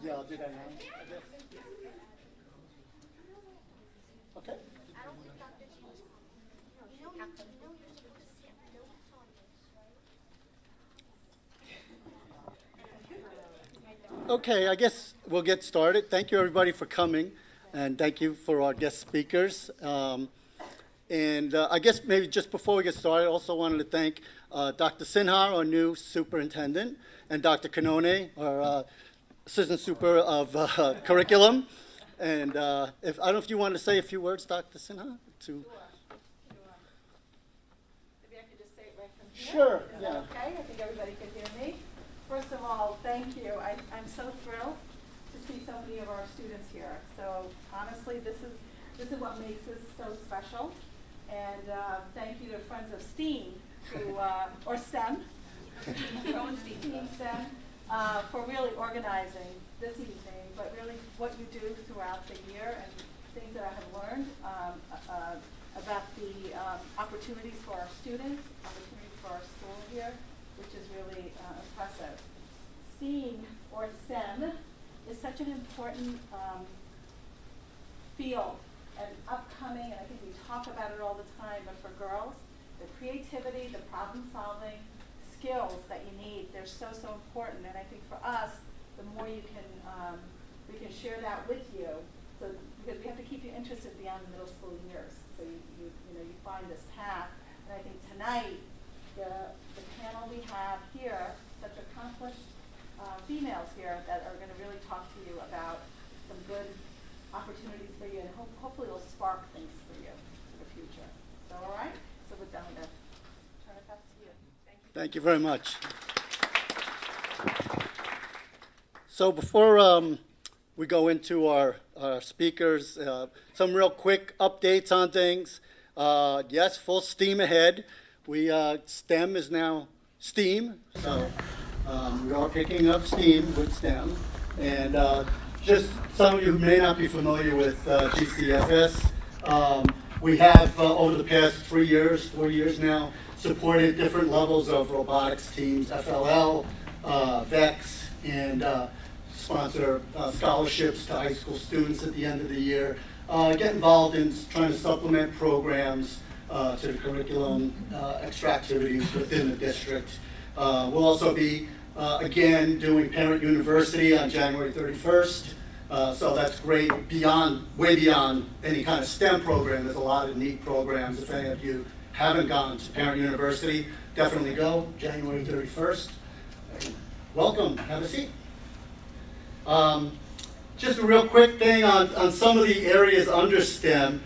Yeah, I'll do that now. Okay. Okay, I guess we'll get started. Thank you, everybody, for coming, and thank you for our guest speakers. I guess maybe just before we get started, I also wanted to thank Dr. Sinha, our new superintendent, and Dr. Canone, our assistant super of curriculum. And I don't know if you want to say a few words, Dr. Sinha, to. Maybe I could just say it right from here. Sure. Is Yeah. that okay? I think everybody could hear me. First of all, thank you. I'm so thrilled to see so many of our students here. So honestly, this is what makes this so special. And thank you to Friends of STEAM, who, or STEM, Team STEM, for really organizing this evening, but really what you do throughout the year and things that I have learned about the opportunities for our students, opportunities for our school here, which is really impressive. STEAM, or STEM, is such an important field and upcoming, and I think we talk about it all the time, but for girls, the creativity, the problem solving skills that you need, they're so important. And I think for us, the more you can, we can share that with you, so because we have to keep you interested beyond the middle school years, so you find this path. And I think tonight, the panel we have here, such accomplished females here that are going to really talk to you about some good opportunities for you, and hopefully it'll spark things for you for the future. So, all right? So with that, I'm going to turn it back to you. Thank you very much. So before we go into our speakers, some real quick updates on things. Yes, full steam ahead. STEM is now STEAM, so we are picking up steam with STEM. And just some of you who may not be familiar with GCFS, we have over the past 4 years now, supported different levels of robotics teams, FLL, VEX, and sponsor scholarships to high school students at the end of the year. Get involved in trying to supplement programs to the curriculum, extra activities within the district. We'll also be, again, doing Parent University on January 31st. So that's great, way beyond any kind of STEM program. There's a lot of neat programs. If any of you haven't gone to Parent University, definitely go, January 31st. Welcome, have a seat. Just a real quick thing on some of the areas under STEM,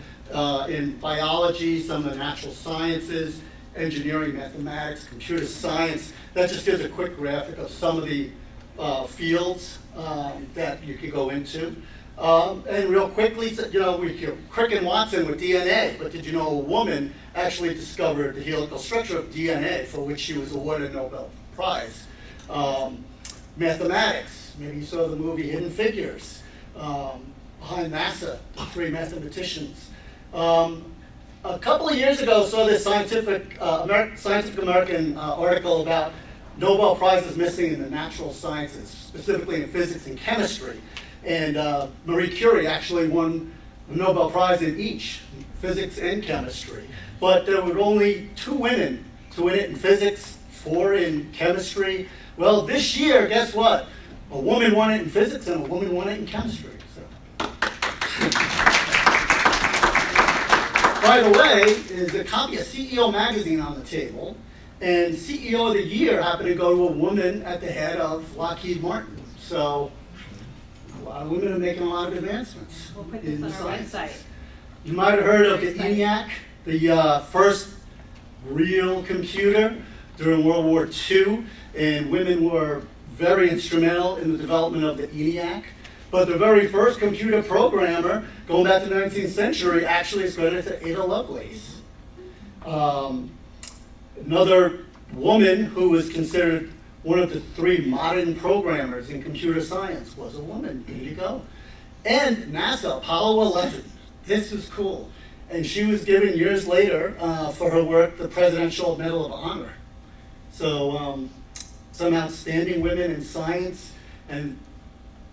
in biology, some of the natural sciences, engineering, mathematics, computer science. That just gives a quick graphic of some of the fields that you could go into. And real quickly, Crick and Watson with DNA, but did you know a woman actually discovered the helical structure of DNA, for which she was awarded a Nobel Prize? Mathematics, maybe you saw the movie Hidden Figures, behind NASA, the three mathematicians. A couple of years ago, I saw this Scientific American article about Nobel Prizes missing in the natural sciences, specifically in physics and chemistry. And Marie Curie actually won the Nobel Prize in each, physics and chemistry. But there were only 2 women to win it in physics, 4 in chemistry. Well, this year, guess what? A woman won it in physics and a woman won it in chemistry. So. By the way, is a copy of CEO Magazine on the table. And CEO of the Year happened to go to a woman at the head of Lockheed Martin. So a lot of women are making a lot of advancements. We'll put this on our website. You might have heard of the ENIAC, the first real computer during World War II. And women were very instrumental in the development of the ENIAC. But the very first computer programmer, going back to the 19th century, actually is credited to Ada Lovelace. Another woman who was considered one of the 3 modern programmers in computer science was a woman. There you go. And NASA, Apollo 11. This is cool. And she was given years later for her work the Presidential Medal of Honor. So some outstanding women in science. And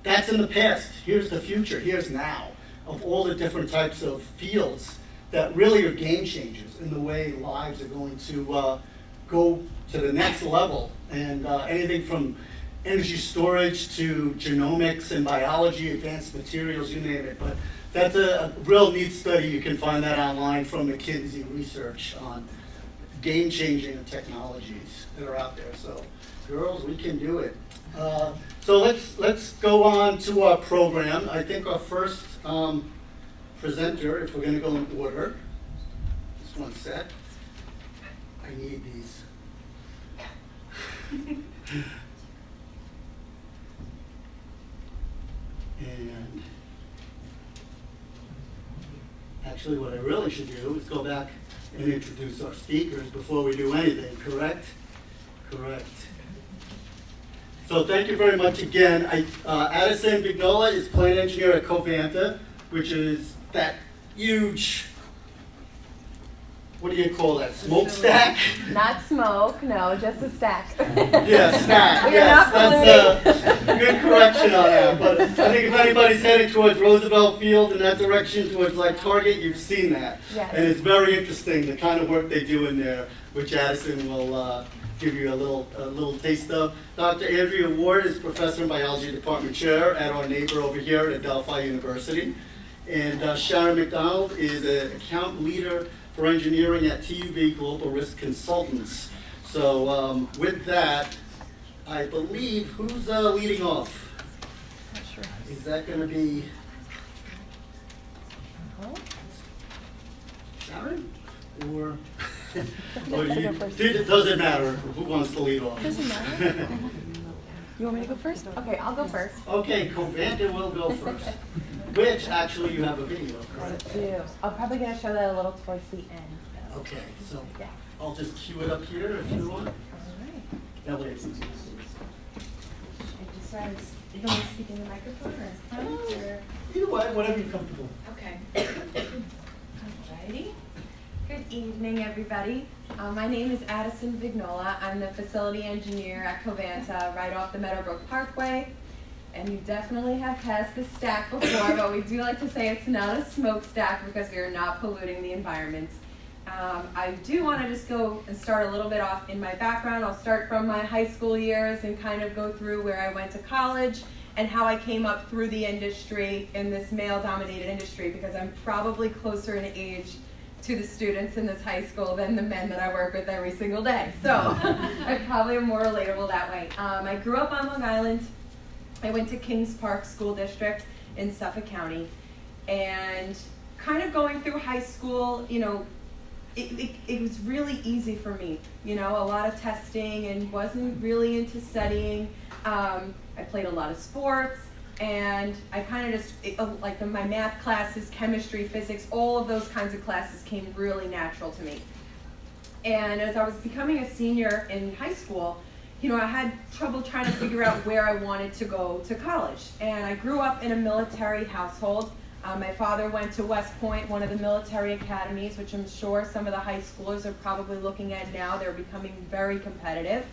that's in the past. Here's the future. Here's now of all the different types of fields that really are game changers in the way lives are going to go to the next level. And anything from energy storage to genomics and biology, advanced materials, you name it. But that's a real neat study. You can find that online from McKinsey Research on game-changing technologies that are out there. So, girls, we can do it. So let's go on to our program. I think our first presenter, if we're going to go in order, just one sec. I need these. And actually what I really should do is go back and introduce our speakers before we do anything, correct? Correct. So thank you very much again. Addison Vignola is plant engineer at Covanta, which is that huge, what do you call that, smokestack? Not smoke, no, just a stack. Yeah, stack, We're yes, not that's a good correction on that. But I think if anybody's heading towards Roosevelt Field in that direction, towards like Target, you've seen that. Yes. And it's very interesting, the kind of work they do in there, which Addison will give you a little taste of. Dr. Andrea Ward is professor in biology department chair at our neighbor over here at Delphi University. And Sharon McDonald is an account leader for engineering at TUV Global Risk Consultants. So with that, I believe, who's leading off? Not sure. Is that going to be Sharon? Or it doesn't matter who wants to lead off. Doesn't matter. You want me to go first? Okay, I'll go first. Okay, Covanta will go first. Which actually you have a video, correct? I do. I'm probably going to show that a little towards the end. Okay, so Yeah. I'll just cue it up here if you want. All right. That way it's easy to see. I just realized, you want me to speak in the microphone or in front or? Either way, whatever you're comfortable. Okay. Alrighty. Good evening, everybody. My name is Addison Vignola. I'm the facility engineer at Covanta, right off the Meadowbrook Parkway. And you definitely have passed this stack before, but we do like to say it's not a smokestack because we are not polluting the environment. I do want to just go and start a little bit off in my background. I'll start from my high school years and kind of go through where I went to college and how I came up through the industry, in this male-dominated industry, because I'm probably closer in age to the students in this high school than the men that I work with every single day. So I probably am more relatable that way. I grew up on Long Island. I went to Kings Park School District in Suffolk County, and kind of going through high school, you know, it was really easy for me, you know, a lot of testing and wasn't really into studying. I played a lot of sports, and I kind of just, like my math classes, chemistry, physics, all of those kinds of classes came really natural to me. And as I was becoming a senior in high school, you know, I had trouble trying to figure out where I wanted to go to college. And I grew up in a military household. My father went to West Point, one of the military academies, which I'm sure some of the high schoolers are probably looking at now. They're becoming very competitive.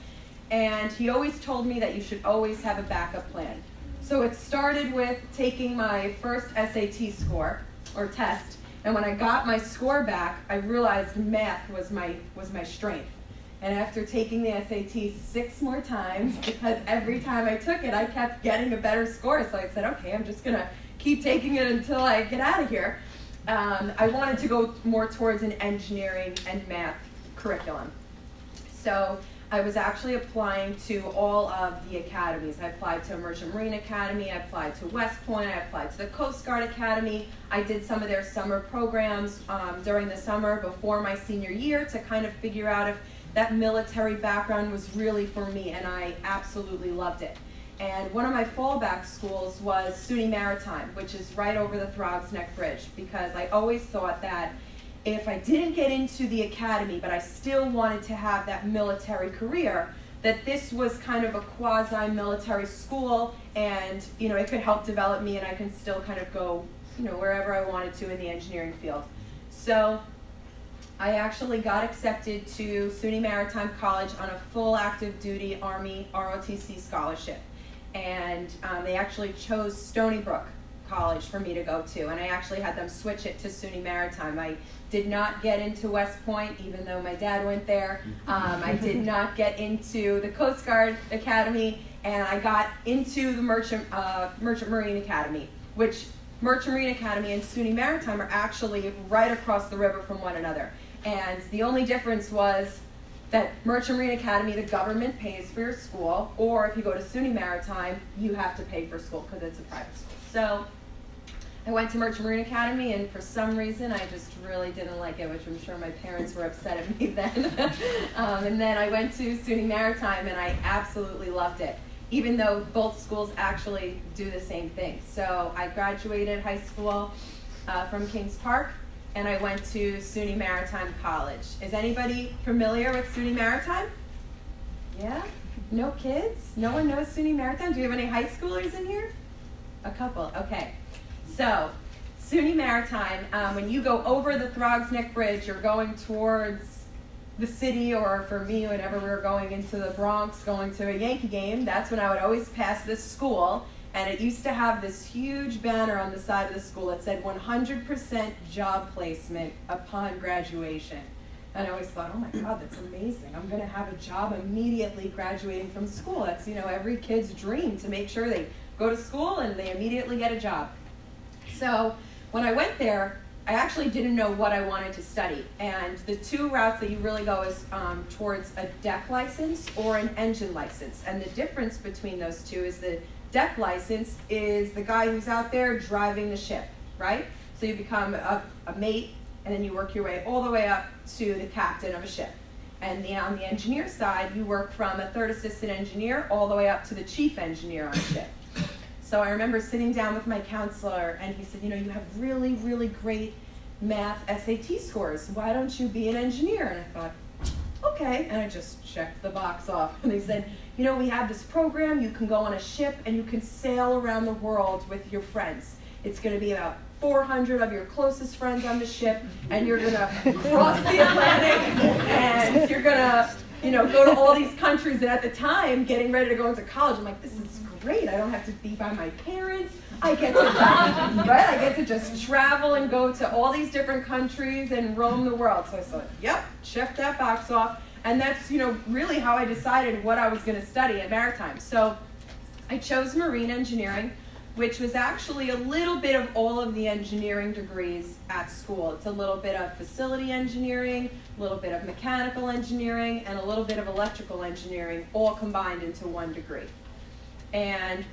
And he always told me that you should always have a backup plan. So it started with taking my first SAT score, or test. And when I got my score back, I realized math was my strength. And after taking the SAT 6 more times, because every time I took it, I kept getting a better score. So I said, okay, I'm just going to keep taking it until I get out of here. I wanted to go more towards an engineering and math curriculum. So I was actually applying to all of the academies. I applied to Immersion Marine Academy, I applied to West Point, I applied to the Coast Guard Academy. I did some of their summer programs during the summer before my senior year to kind of figure out if that military background was really for me, and I absolutely loved it. And one of my fallback schools was SUNY Maritime, which is right over the Throgs Neck Bridge, because I always thought that if I didn't get into the academy, but I still wanted to have that military career, that this was kind of a quasi-military school, and you know, it could help develop me, and I can still kind of go, you know, wherever I wanted to in the engineering field. So I actually got accepted to SUNY Maritime College on a full active duty Army ROTC scholarship. and they actually chose Stony Brook College for me to go to, and I actually had them switch it to SUNY Maritime. I did not get into West Point, even though my dad went there. I did not get into the Coast Guard Academy, and I got into the Merchant Marine Academy, which Merchant Marine Academy and SUNY Maritime are actually right across the river from one another. And the only difference was that Merchant Marine Academy, the government pays for your school, or if you go to SUNY Maritime, you have to pay for school because it's a private school. So I went to Merchant Marine Academy, and for some reason, I just really didn't like it, which I'm sure my parents were upset at me then. And then I went to SUNY Maritime, and I absolutely loved it, even though both schools actually do the same thing. So I graduated high school from Kings Park, and I went to SUNY Maritime College. Is anybody familiar with SUNY Maritime? Yeah? No kids? No one knows SUNY Maritime? Do you have any high schoolers in here? A couple, okay. So, SUNY Maritime, when you go over the Throgs Neck Bridge, you're going towards the city, or for me, whenever we were going into the Bronx, going to a Yankee game, that's when I would always pass this school, and it used to have this huge banner on the side of the school that said 100% job placement upon graduation. And I always thought, oh my God, that's amazing. I'm gonna have a job immediately graduating from school. That's, you know, every kid's dream, to make sure they go to school and they immediately get a job. So when I went there, I actually didn't know what I wanted to study. And the two routes that you really go is towards a deck license or an engine license. And the difference between those two is the deck license is the guy who's out there driving the ship, right? So you become a mate, and then you work your way all the way up to the captain of a ship. And on the engineer side, you work from a third assistant engineer all the way up to the chief engineer on a ship. So I remember sitting down with my counselor, and he said, you know, you have really, really great math SAT scores. Why don't you be an engineer? And I thought, okay. And I just checked the box off. And they said, you know, we have this program. You can go on a ship, and you can sail around the world with your friends. It's going to be about 400 of your closest friends on the ship, and you're going to cross the Atlantic, and you're going to, you know, go to all these countries. And at the time, getting ready to go into college, I'm like, this is great. I don't have to be by my parents. I get to just, right? I get to just travel and go to all these different countries and roam the world. So I thought, yep, check that box off. And that's, you know, really how I decided what I was going to study at Maritime. So I chose marine engineering, which was actually a little bit of all of the engineering degrees at school. It's a little bit of facility engineering, a little bit of mechanical engineering, and a little bit of electrical engineering, all combined into one degree. And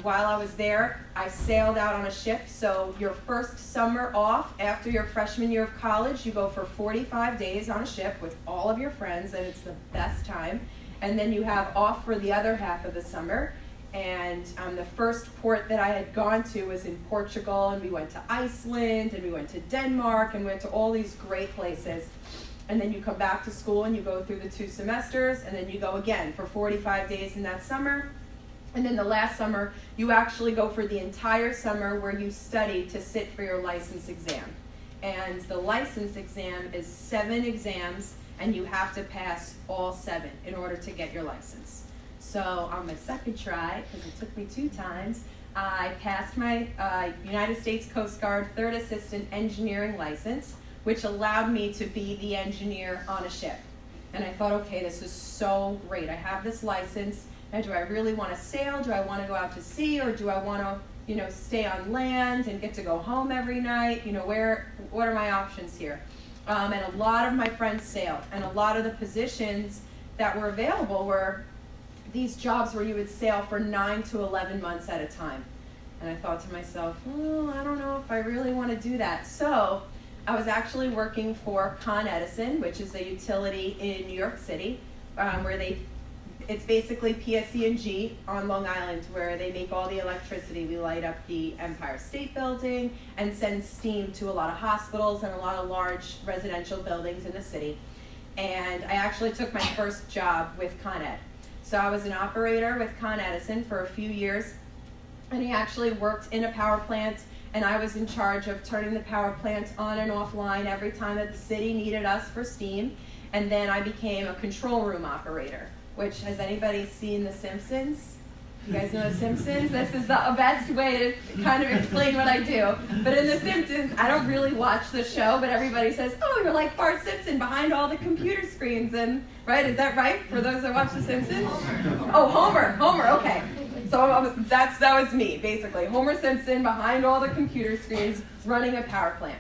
while I was there, I sailed out on a ship. So your first summer off after your freshman year of college, you go for 45 days on a ship with all of your friends, and it's the best time. And then you have off for the other half of the summer. And the first port that I had gone to was in Portugal, and we went to Iceland, and we went to Denmark, and we went to all these great places. And then you come back to school, and you go through the 2 semesters, and then you go again for 45 days in that summer. And then the last summer, you actually go for the entire summer where you study to sit for your license exam. And the license exam is 7 exams, and you have to pass all 7 in order to get your license. So on my second try, because it took me 2 times, I passed my United States Coast Guard third assistant engineering license, which allowed me to be the engineer on a ship. And I thought, okay, this is so great. I have this license. Now, do I really want to sail? Do I want to go out to sea, or do I want to, you know, stay on land and get to go home every night? You know, what are my options here? And a lot of my friends sailed, and a lot of the positions that were available were these jobs where you would sail for 9 to 11 months at a time. And I thought to myself, oh, I don't know if I really want to do that. So I was actually working for Con Edison, which is a utility in New York City, where it's basically PSE&G on Long Island, where they make all the electricity. We light up the Empire State Building and send steam to a lot of hospitals and a lot of large residential buildings in the city. And I actually took my first job with Con Ed. So I was an operator with Con Edison for a few years, and I actually worked in a power plant, and I was in charge of turning the power plant on and offline every time that the city needed us for steam. And then I became a control room operator, which, has anybody seen The Simpsons? You guys know The Simpsons? This is the best way to kind of explain what I do. But in The Simpsons, I don't really watch the show, but everybody says, oh, you're like Bart Simpson behind all the computer screens. And right, is that right for those that watch The Simpsons? Oh, Homer, okay. So that was me, basically. Homer Simpson behind all the computer screens running a power plant.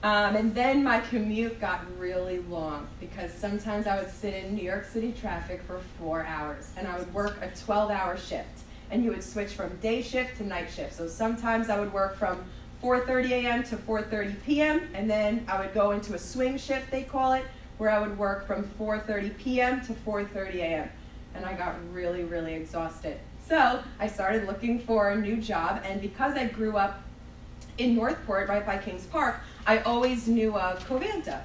And then my commute got really long because sometimes I would sit in New York City traffic for 4 hours and I would work a 12-hour shift. And you would switch from day shift to night shift. So sometimes I would work from 4:30 a.m. to 4:30 p.m. and then I would go into a swing shift, they call it, where I would work from 4:30 p.m. to 4:30 a.m. And I got really, really exhausted. So I started looking for a new job, and because I grew up in Northport, right by Kings Park, I always knew of Covanta.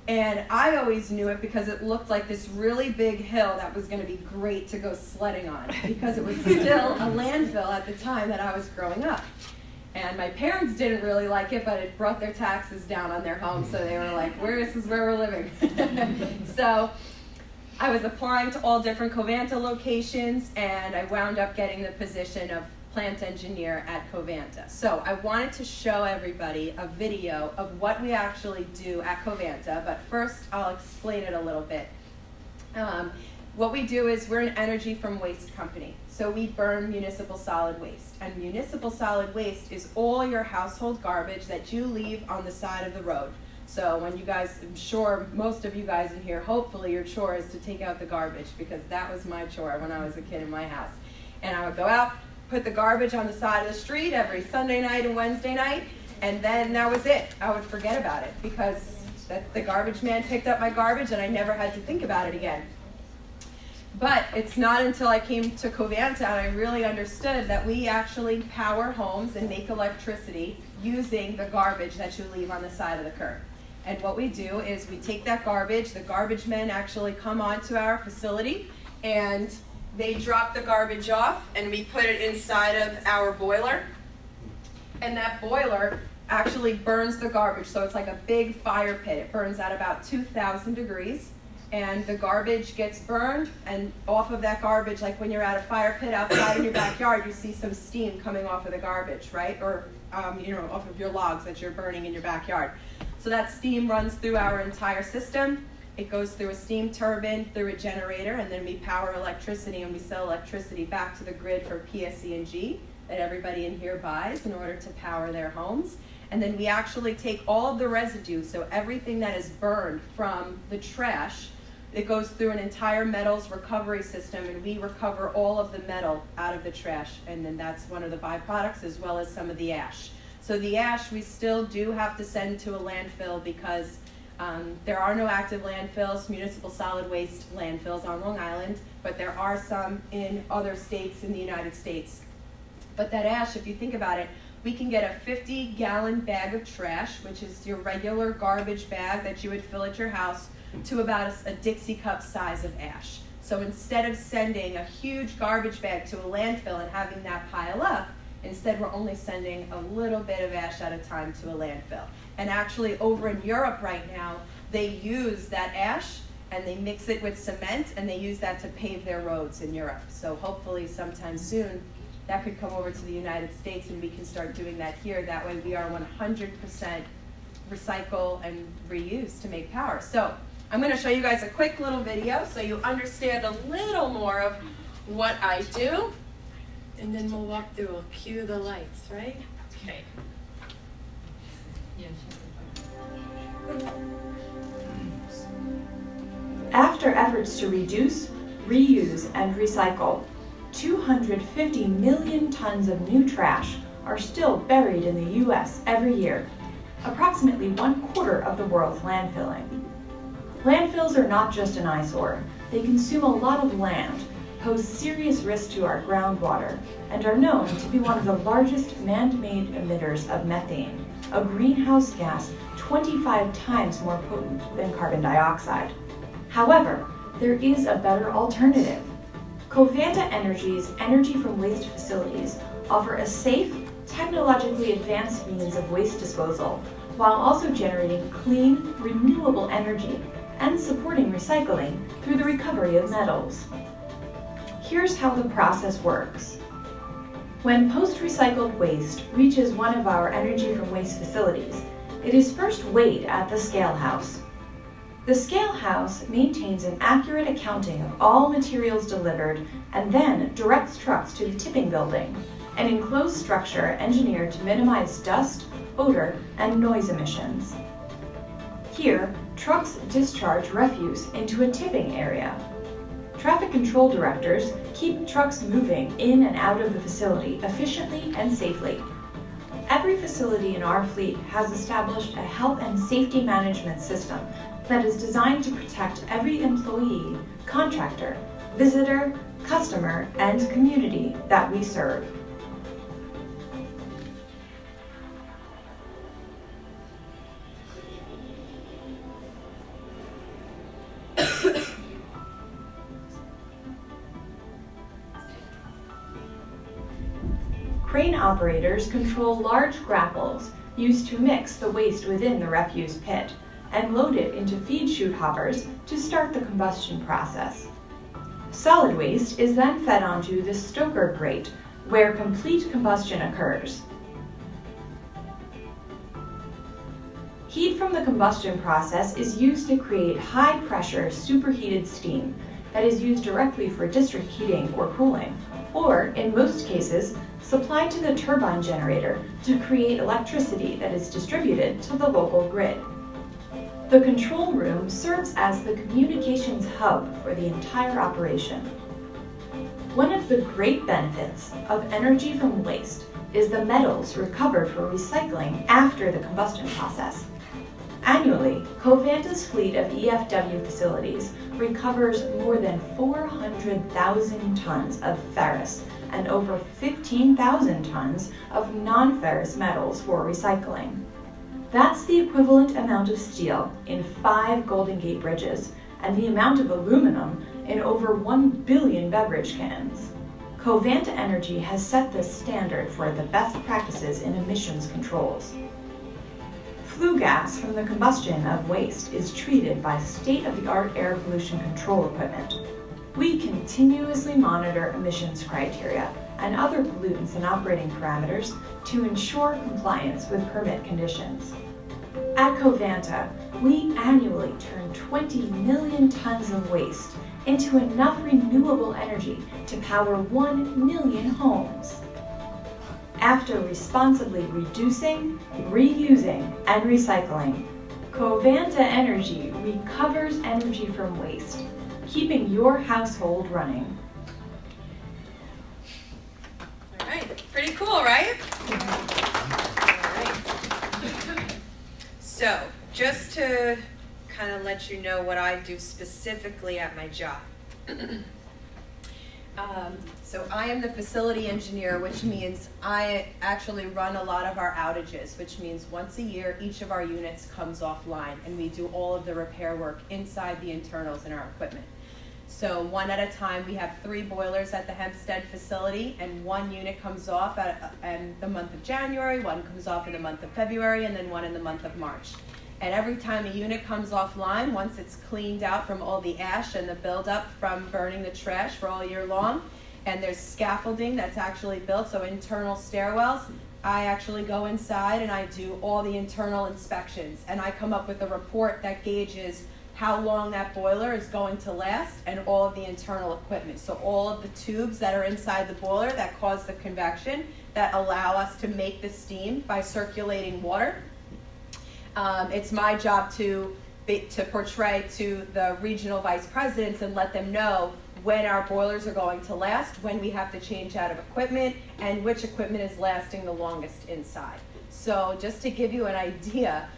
And I always knew it because it looked like this really big hill that was going to be great to go sledding on because it was still a landfill at the time that I was growing up. And my parents didn't really like it, but it brought their taxes down on their home, so they were like, this is where we're living. So I was applying to all different Covanta locations, and I wound up getting the position of plant engineer at Covanta. So I wanted to show everybody a video of what we actually do at Covanta, but first I'll explain it a little bit. What we do is we're an energy from waste company. So we burn municipal solid waste. And municipal solid waste is all your household garbage that you leave on the side of the road. So when you guys, I'm sure most of you guys in here, hopefully your chore is to take out the garbage, because that was my chore when I was a kid in my house. And I would go out, put the garbage on the side of the street every Sunday night and Wednesday night, and then that was it. I would forget about it because the garbage man picked up my garbage and I never had to think about it again. But it's not until I came to Covanta and I really understood that we actually power homes and make electricity using the garbage that you leave on the side of the curb. And what we do is we take that garbage, the garbage men actually come onto our facility and they drop the garbage off and we put it inside of our boiler. And that boiler actually burns the garbage. So it's like a big fire pit. It burns at about 2,000 degrees. And the garbage gets burned, and off of that garbage, like when you're at a fire pit outside in your backyard, you see some steam coming off of the garbage, right? Or, off of your logs that you're burning in your backyard. So that steam runs through our entire system. It goes through a steam turbine, through a generator, and then we power electricity, and we sell electricity back to the grid for PSE&G that everybody in here buys in order to power their homes. And then we actually take all of the residue, so everything that is burned from the trash, it goes through an entire metals recovery system, and we recover all of the metal out of the trash, and then that's one of the byproducts, as well as some of the ash. So the ash we still do have to send to a landfill because there are no active landfills, municipal solid waste landfills on Long Island, but there are some in other states in the United States. But that ash, if you think about it, we can get a 50-gallon bag of trash, which is your regular garbage bag that you would fill at your house, to about a Dixie cup size of ash. So instead of sending a huge garbage bag to a landfill and having that pile up, instead we're only sending a little bit of ash at a time to a landfill. And actually over in Europe right now, they use that ash and they mix it with cement and they use that to pave their roads in Europe. So hopefully sometime soon that could come over to the United States and we can start doing that here. That way we are 100% recycle and reuse to make power. So I'm going to show you guys a quick little video so you understand a little more of what I do. And then we'll walk through, we'll cue the lights, right? Okay. After efforts to reduce, reuse, and recycle, 250 million tons of new trash are still buried in the U.S. every year, approximately 1/4 of the world's landfilling. Landfills are not just an eyesore. They consume a lot of land, pose serious risk to our groundwater, and are known to be one of the largest man-made emitters of methane, a greenhouse gas 25 times more potent than carbon dioxide. However, there is a better alternative. Covanta Energy's energy from waste facilities offer a safe, technologically advanced means of waste disposal, while also generating clean, renewable energy and supporting recycling through the recovery of metals. Here's how the process works. When post-recycled waste reaches one of our energy from waste facilities, it is first weighed at the scale house. The scale house maintains an accurate accounting of all materials delivered and then directs trucks to the tipping building, an enclosed structure engineered to minimize dust, odor, and noise emissions. Here, trucks discharge refuse into a tipping area. Traffic control directors keep trucks moving in and out of the facility efficiently and safely. Every facility in our fleet has established a health and safety management system that is designed to protect every employee, contractor, visitor, customer, and community that we serve. Crane operators control large grapples used to mix the waste within the refuse pit and load it into feed chute hoppers to start the combustion process. Solid waste is then fed onto the stoker grate, where complete combustion occurs. Heat from the combustion process is used to create high-pressure superheated steam that is used directly for district heating or cooling, or, in most cases, supplied to the turbine generator to create electricity that is distributed to the local grid. The control room serves as the communications hub for the entire operation. One of the great benefits of energy from waste is the metals recovered for recycling after the combustion process. Annually, Covanta's fleet of EFW facilities recovers more than 400,000 tons of ferrous and over 15,000 tons of non-ferrous metals for recycling. That's the equivalent amount of steel in 5 Golden Gate bridges and the amount of aluminum in over 1 billion beverage cans. Covanta Energy has set the standard for the best practices in emissions controls. Flue gas from the combustion of waste is treated by state-of-the-art air pollution control equipment. We continuously monitor emissions criteria and other pollutants and operating parameters to ensure compliance with permit conditions. At Covanta, we annually turn 20 million tons of waste into enough renewable energy to power 1 million homes. After responsibly reducing, reusing, and recycling, Covanta Energy recovers energy from waste, keeping your household running. All right, pretty cool, right? All right. So, just to kind of let you know what I do specifically at my job. So I am the facility engineer, which means I actually run a lot of our outages, which means once a year each of our units comes offline and we do all of the repair work inside the internals in our equipment. So one at a time, we have 3 boilers at the Hempstead facility, and 1 unit comes off in the month of January, 1 comes off in the month of February, and then 1 in the month of March. And every time a unit comes offline, once it's cleaned out from all the ash and the buildup from burning the trash for all year long, and there's scaffolding that's actually built, so internal stairwells, I actually go inside and I do all the internal inspections, and I come up with a report that gauges how long that boiler is going to last and all of the internal equipment. So all of the tubes that are inside the boiler that cause the convection that allow us to make the steam by circulating water. It's my job to portray to the regional vice presidents and let them know when our boilers are going to last, when we have to change out of equipment, and which equipment is lasting the longest inside. So just to give you an idea,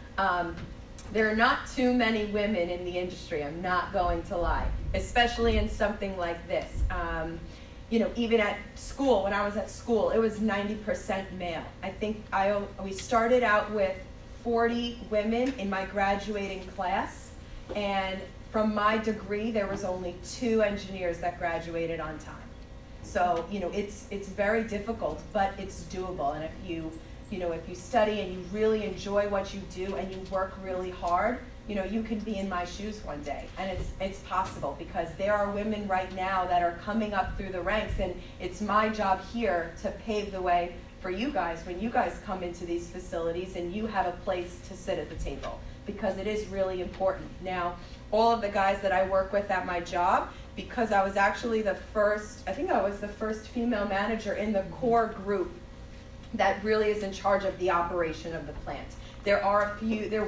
there are not too many women in the industry, I'm not going to lie, especially in something like this. You know, even at school, when I was at school, it was 90% male. I think we started out with 40 women in my graduating class, and from my degree, there was only 2 engineers that graduated on time. So, you know, it's very difficult, but it's doable. And if you study and you really enjoy what you do and you work really hard, you know, you can be in my shoes one day. And it's possible, because there are women right now that are coming up through the ranks, and it's my job here to pave the way for you guys when you guys come into these facilities and you have a place to sit at the table, because it is really important. Now, all of the guys that I work with at my job, because I was actually the first, I think I was the first female manager in the core group that really is in charge of the operation of the plant. There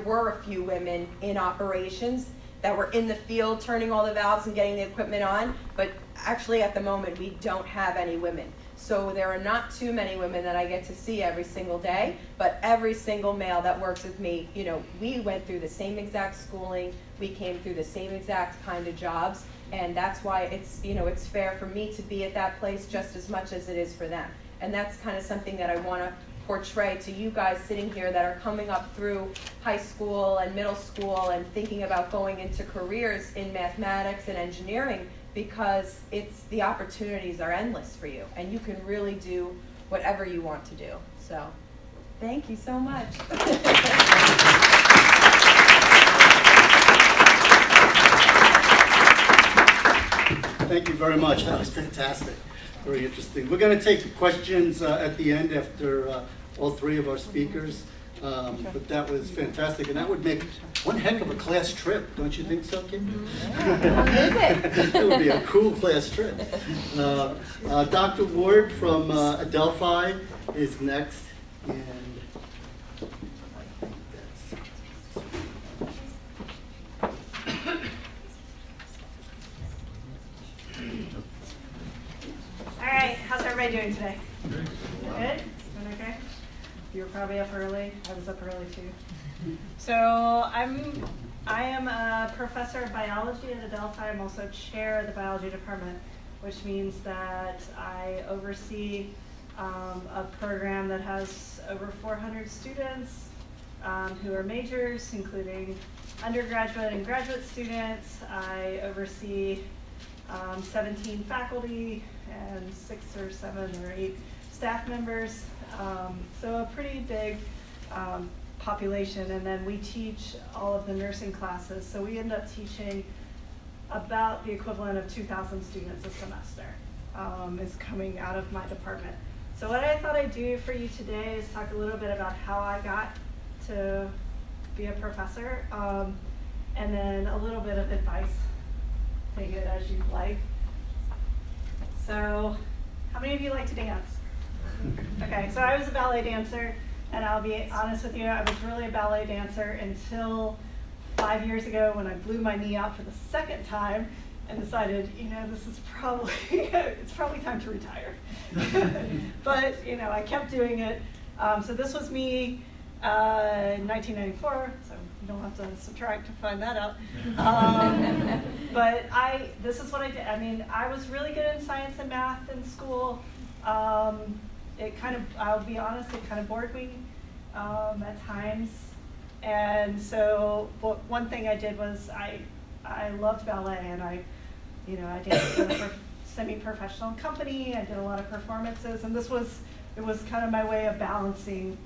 were a few women in operations that were in the field turning all the valves and getting the equipment on, but actually at the moment we don't have any women. So there are not too many women that I get to see every single day, but every single male that works with me, you know, we went through the same exact schooling, we came through the same exact kind of jobs, and that's why it's, you know, it's fair for me to be at that place just as much as it is for them. And that's kind of something that I want to portray to you guys sitting here that are coming up through high school and middle school and thinking about going into careers in mathematics and engineering, because the opportunities are endless for you, and you can really do whatever you want to do. So, thank you so much. Thank you very much. That was fantastic. Very interesting. We're going to take questions at the end after all three of our speakers. But that was fantastic, and that would make one heck of a class trip, don't you think so, Kim? It would be a cool class trip. Dr. Ward from Adelphi is next, and All right, how's everybody doing today? Good? Doing okay? You were probably up early. I was up early too. So I am a professor of biology at Adelphi. I'm also chair of the biology department, which means that I oversee a program that has over 400 students who are majors, including undergraduate and graduate students. I oversee 17 faculty and 6 or 7 or 8 staff members. So a pretty big population, and then we teach all of the nursing classes. So we end up teaching about the equivalent of 2,000 students a semester is coming out of my department. So what I thought I'd do for you today is talk a little bit about how I got to be a professor, and then a little bit of advice. Take it as you'd like. So, how many of you like to dance? Okay, so I was a ballet dancer, and I'll be honest with you, I was really a ballet dancer until 5 years ago when I blew my knee out for the second time and decided, you know, this is probably, it's probably time to retire. But, you know, I kept doing it. So this was me in 1994, so you don't have to subtract to find that out. But this is what I did. I mean, I was really good in science and math in school. It kind of, I'll be honest, it kind of bored me at times. And so one thing I did was I loved ballet, and I danced in a semi-professional company. I did a lot of performances, and it was kind of my way of balancing.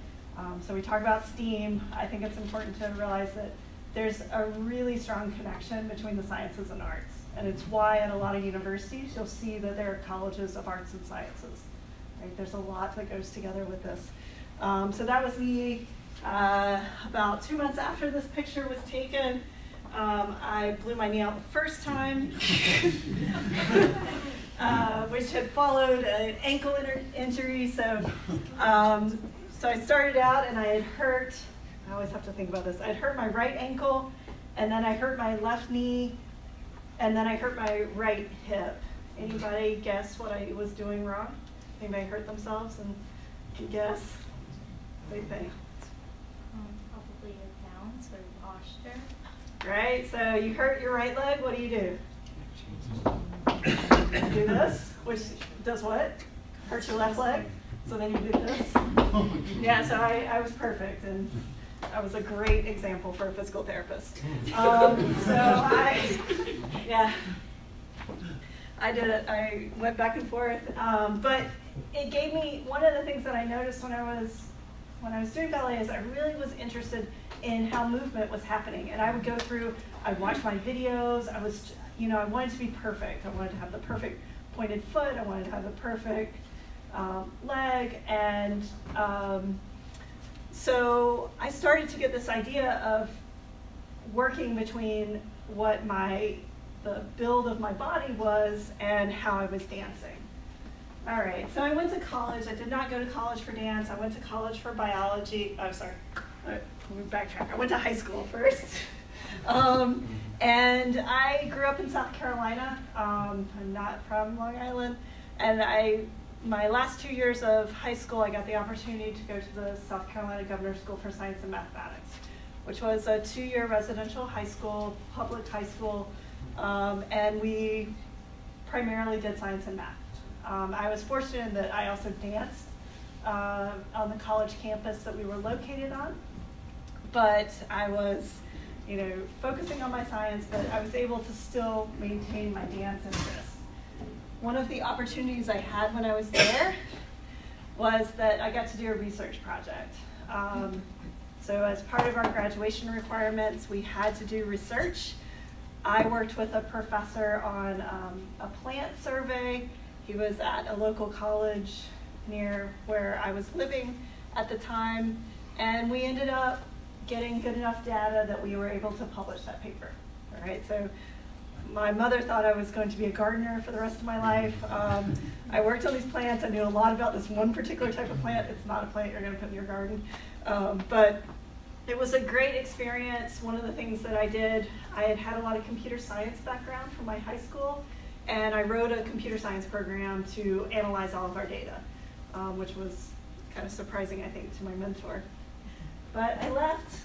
So we talk about STEAM. I think it's important to realize that there's a really strong connection between the sciences and arts. And it's why at a lot of universities you'll see that there are colleges of arts and sciences. Right? There's a lot that goes together with this. So that was me. About 2 months after this picture was taken, I blew my knee out the first time, which had followed an ankle injury. So I started out and I had hurt, I always have to think about this, I'd hurt my right ankle, and then I hurt my left knee, and then I hurt my right hip. Anybody guess what I was doing wrong? Anybody hurt themselves and can guess? What do you think? Probably a bounce or posture. Right, so you hurt your right leg, what do? You do this, which does what? Hurts your left leg. So then you do this. Yeah, so I was perfect, and I was a great example for a physical therapist. I did it. I went back and forth, but it gave me, one of the things that I noticed when I was doing ballet is I really was interested in how movement was happening. And I would go through, I'd watch my videos, I wanted to be perfect. I wanted to have the perfect pointed foot, I wanted to have the perfect leg, and so I started to get this idea of working between what the build of my body was and how I was dancing. All right, so I went to college. I did not go to college for dance. I went to college for biology. Oh, sorry. Let me backtrack. I went to high school first. And I grew up in South Carolina. I'm not from Long Island. And my last 2 years of high school, I got the opportunity to go to the South Carolina Governor's School for Science and Mathematics, which was a 2-year residential high school, public high school, and we primarily did science and math. I was fortunate that I also danced on the college campus that we were located on, but I was, focusing on my science, but I was able to still maintain my dance interest. One of the opportunities I had when I was there was that I got to do a research project. So as part of our graduation requirements, we had to do research. I worked with a professor on a plant survey. He was at a local college near where I was living at the time, and we ended up getting good enough data that we were able to publish that paper. All right, so my mother thought I was going to be a gardener for the rest of my life. I worked on these plants. I knew a lot about this one particular type of plant. It's not a plant you're going to put in your garden. But it was a great experience. One of the things that I did, I had a lot of computer science background from my high school, and I wrote a computer science program to analyze all of our data, which was kind of surprising, I think, to my mentor. But I left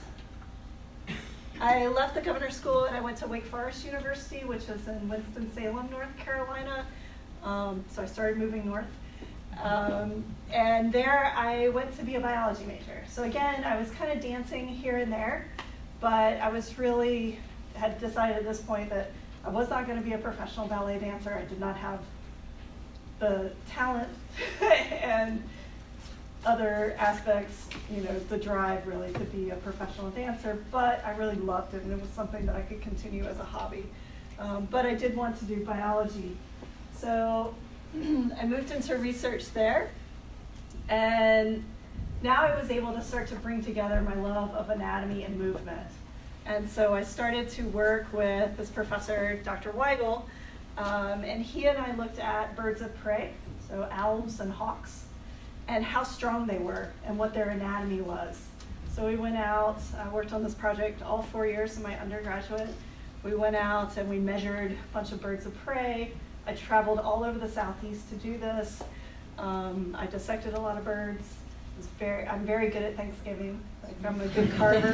the Governor's School and I went to Wake Forest University, which is in Winston-Salem, North Carolina. So I started moving north. And there I went to be a biology major. So again, I was kind of dancing here and there, but I had decided at this point that I was not going to be a professional ballet dancer. I did not have the talent and other aspects, the drive really to be a professional dancer, but I really loved it and it was something that I could continue as a hobby. But I did want to do biology. So I moved into research there, and now I was able to start to bring together my love of anatomy and movement. And so I started to work with this professor, Dr. Weigel, and he and I looked at birds of prey, so owls and hawks, and how strong they were and what their anatomy was. So we went out, I worked on this project all 4 years of my undergraduate. We went out and we measured a bunch of birds of prey. I traveled all over the Southeast to do this. I dissected a lot of birds. I'm very good at Thanksgiving. I'm a good carver.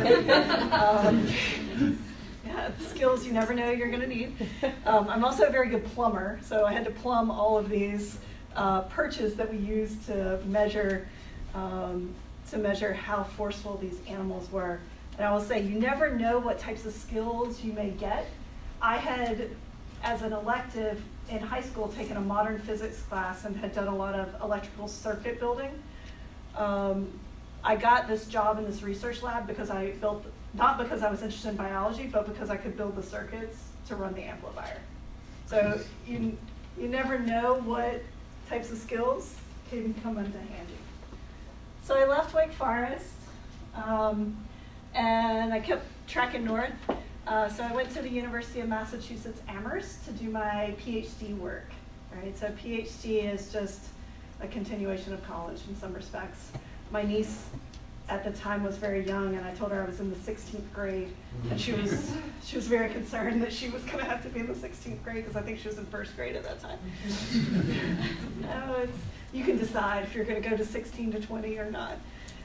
Skills you never know you're gonna need. I'm also a very good plumber, so I had to plumb all of these perches that we use to measure how forceful these animals were. And I will say, you never know what types of skills you may get. I had, as an elective in high school, taken a modern physics class and had done a lot of electrical circuit building. I got this job in this research lab because I built, not because I was interested in biology, but because I could build the circuits to run the amplifier. So you never know what types of skills can come into handy. So I left Wake Forest, and I kept tracking north. So I went to the University of Massachusetts Amherst to do my PhD work. Right? So PhD is just a continuation of college in some respects. My niece at the time was very young, and I told her I was in the 16th grade, and she was very concerned that she was going to have to be in the 16th grade because I think she was in first grade at that time. No, you can decide if you're going to go to 16 to 20 or not.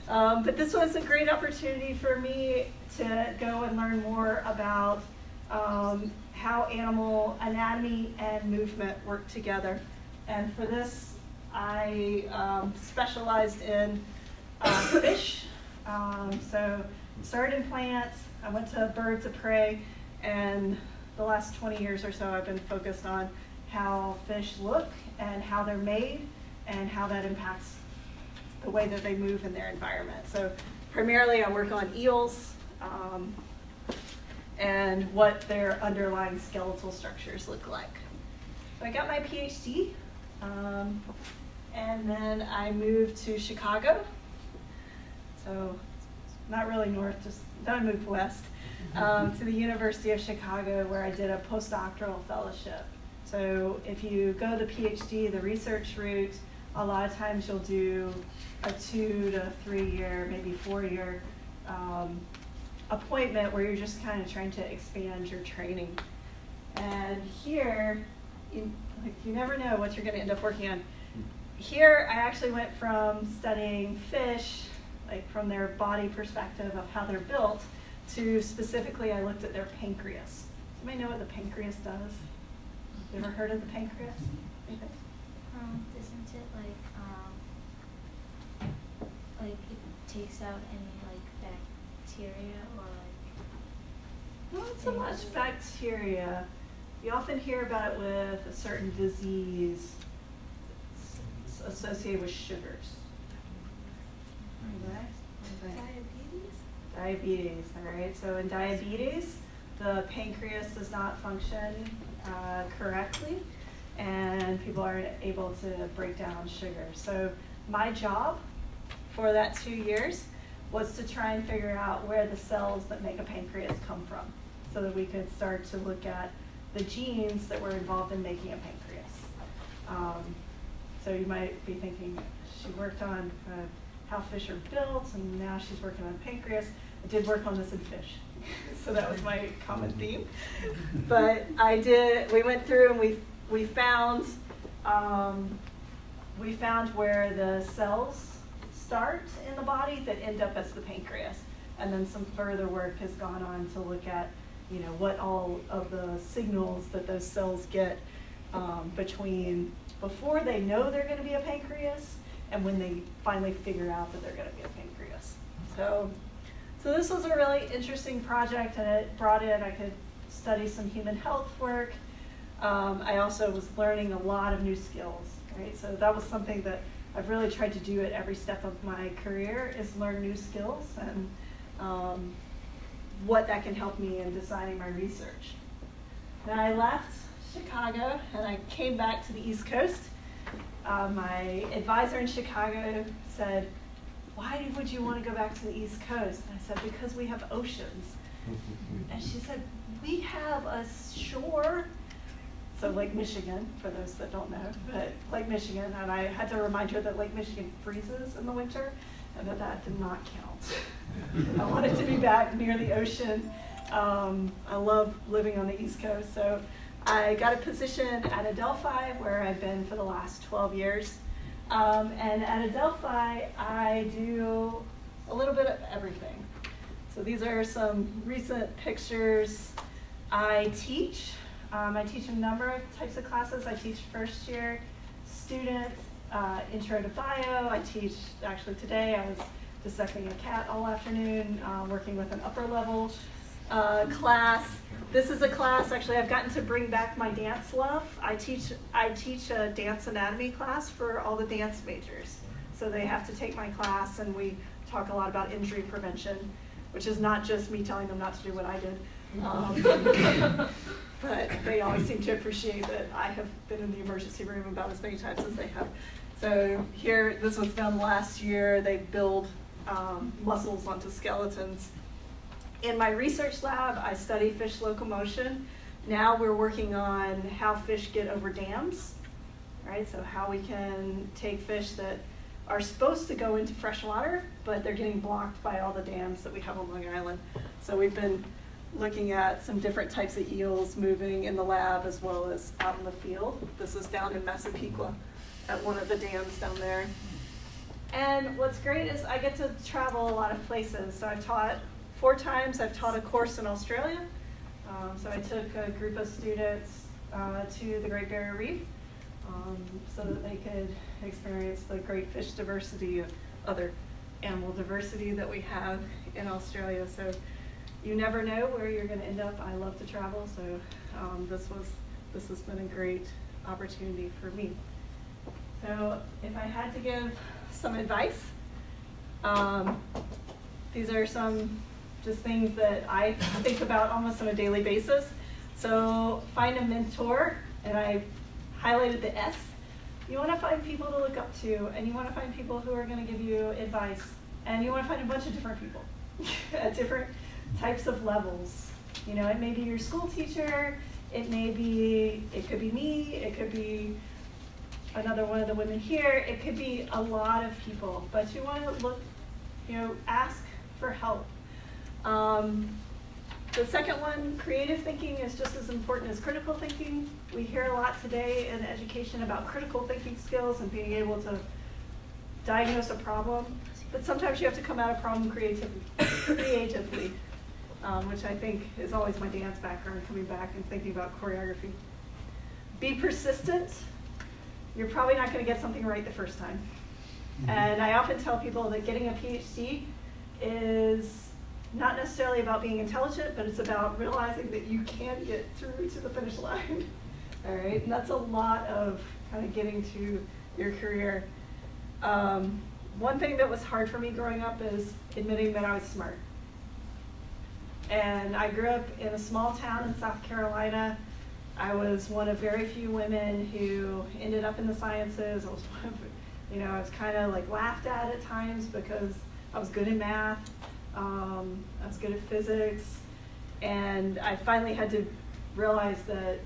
But this was a great opportunity for me to go and learn more about how animal anatomy and movement work together. And for this, I specialized in fish. So started in plants, I went to birds of prey, and the last 20 years or so I've been focused on how fish look and how they're made and how that impacts the way that they move in their environment. So primarily I work on eels, and what their underlying skeletal structures look like. So I got my PhD, and then I moved to Chicago. So not really north, then I moved west to the University of Chicago, where I did a postdoctoral fellowship. So if you go the PhD, the research route, a lot of times you'll do a 2 to 3 year, maybe 4 year appointment where you're just kind of trying to expand your training. And here, you never know what you're going to end up working on. Here, I actually went from studying fish, like from their body perspective of how they're built, to specifically I looked at their pancreas. Anybody know what the pancreas does? You ever heard of the pancreas? Anything? Isn't it like it takes out any like bacteria or like? Not so much bacteria. You often hear about it with a certain disease associated with sugars. Diabetes, all right. So in diabetes, the pancreas does not function correctly, and people aren't able to break down sugar. So my job for that 2 years was to try and figure out where the cells that make a pancreas come from, so that we could start to look at the genes that were involved in making a pancreas. So you might be thinking, she worked on how fish are built, and now she's working on pancreas. I did work on this in fish, so that was my common theme. But we went through and we found where the cells start in the body that end up as the pancreas. And then some further work has gone on to look at, what all of the signals that those cells get between before they know they're going to be a pancreas and when they finally figure out that they're going to be a pancreas. So this was a really interesting project, and it brought in, I could study some human health work. I also was learning a lot of new skills, right? So that was something that I've really tried to do at every step of my career, is learn new skills and what that can help me in designing my research. Then I left Chicago and I came back to the East Coast. My advisor in Chicago said, "Why would you want to go back to the East Coast?" And I said, "Because we have oceans." And she said, "We have a shore." So Lake Michigan, for those that don't know, but Lake Michigan, and I had to remind her that Lake Michigan freezes in the winter, and that did not count. I wanted to be back near the ocean. I love living on the East Coast, so I got a position at Adelphi, where I've been for the last 12 years. And at Adelphi, I do a little bit of everything. So these are some recent pictures. I teach a number of types of classes. I teach first year students, intro to bio. I teach, actually today, I was dissecting a cat all afternoon, working with an upper level class. This is a class, actually, I've gotten to bring back my dance love. I teach a dance anatomy class for all the dance majors. So they have to take my class, and we talk a lot about injury prevention, which is not just me telling them not to do what I did. But they always seem to appreciate that I have been in the emergency room about as many times as they have. So here, this was done last year. They build muscles onto skeletons. In my research lab, I study fish locomotion. Now we're working on how fish get over dams, right? So how we can take fish that are supposed to go into fresh water, but they're getting blocked by all the dams that we have on Long Island. So we've been looking at some different types of eels moving in the lab as well as out in the field. This is down in Massapequa at one of the dams down there. And what's great is I get to travel a lot of places. So I've taught 4 times. I've taught a course in Australia. So I took a group of students to the Great Barrier Reef so that they could experience the great fish diversity of other animal diversity that we have in Australia. So you never know where you're going to end up. I love to travel, so this has been a great opportunity for me. So if I had to give some advice, these are some just things that I think about almost on a daily basis. So find a mentor, and I highlighted the S. You want to find people to look up to, and you want to find people who are going to give you advice, and you want to find a bunch of different people at different types of levels. You know, it may be your school teacher, it could be me, it could be another one of the women here, it could be a lot of people, but you want to look, you know, ask for help. The second one, creative thinking, is just as important as critical thinking. We hear a lot today in education about critical thinking skills and being able to diagnose a problem, but sometimes you have to come at a problem creatively, which I think is always my dance background, coming back and thinking about choreography. Be persistent. You're probably not going to get something right the first time. And I often tell people that getting a PhD is not necessarily about being intelligent, but it's about realizing that you can get through to the finish line. All right, and that's a lot of kind of getting to your career. One thing that was hard for me growing up is admitting that I was smart. And I grew up in a small town in South Carolina. I was one of very few women who ended up in the sciences. I was one of, you know, I was kind of like laughed at times because I was good in math. I was good at physics, and I finally had to realize that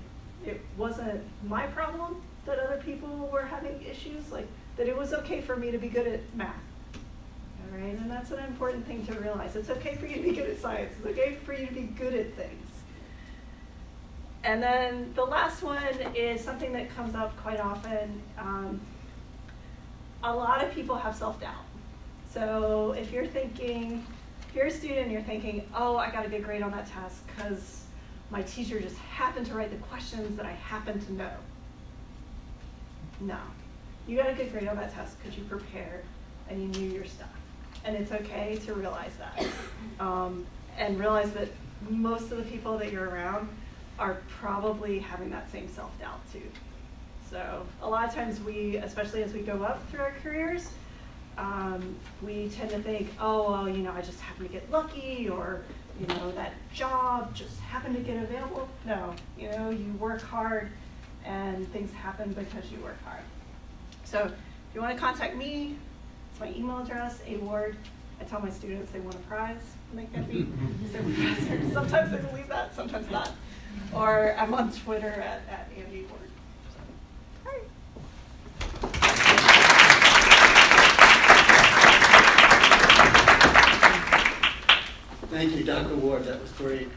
it wasn't my problem that other people were having issues, like that it was okay for me to be good at math. All right, and that's an important thing to realize. It's okay for you to be good at science. It's okay for you to be good at things. And then the last one is something that comes up quite often. A lot of people have self-doubt. So if you're a student and you're thinking, oh, I got a good grade on that test because my teacher just happened to write the questions that I happen to know. No. You got a good grade on that test because you prepared and you knew your stuff. And it's okay to realize that. And realize that most of the people that you're around are probably having that same self-doubt too. So a lot of times we, especially as we go up through our careers, we tend to think, oh, well, you know, I just happen to get lucky, or, you know, that job just happened to get available. No, you know, you work hard and things happen because you work hard. So if you want to contact me, it's my email address, award. I tell my students they want a prize when they get me. So sometimes they believe that, sometimes not. Or I'm on Twitter at Andy Ward. So, all right. Thank you, Dr. Ward. That was great.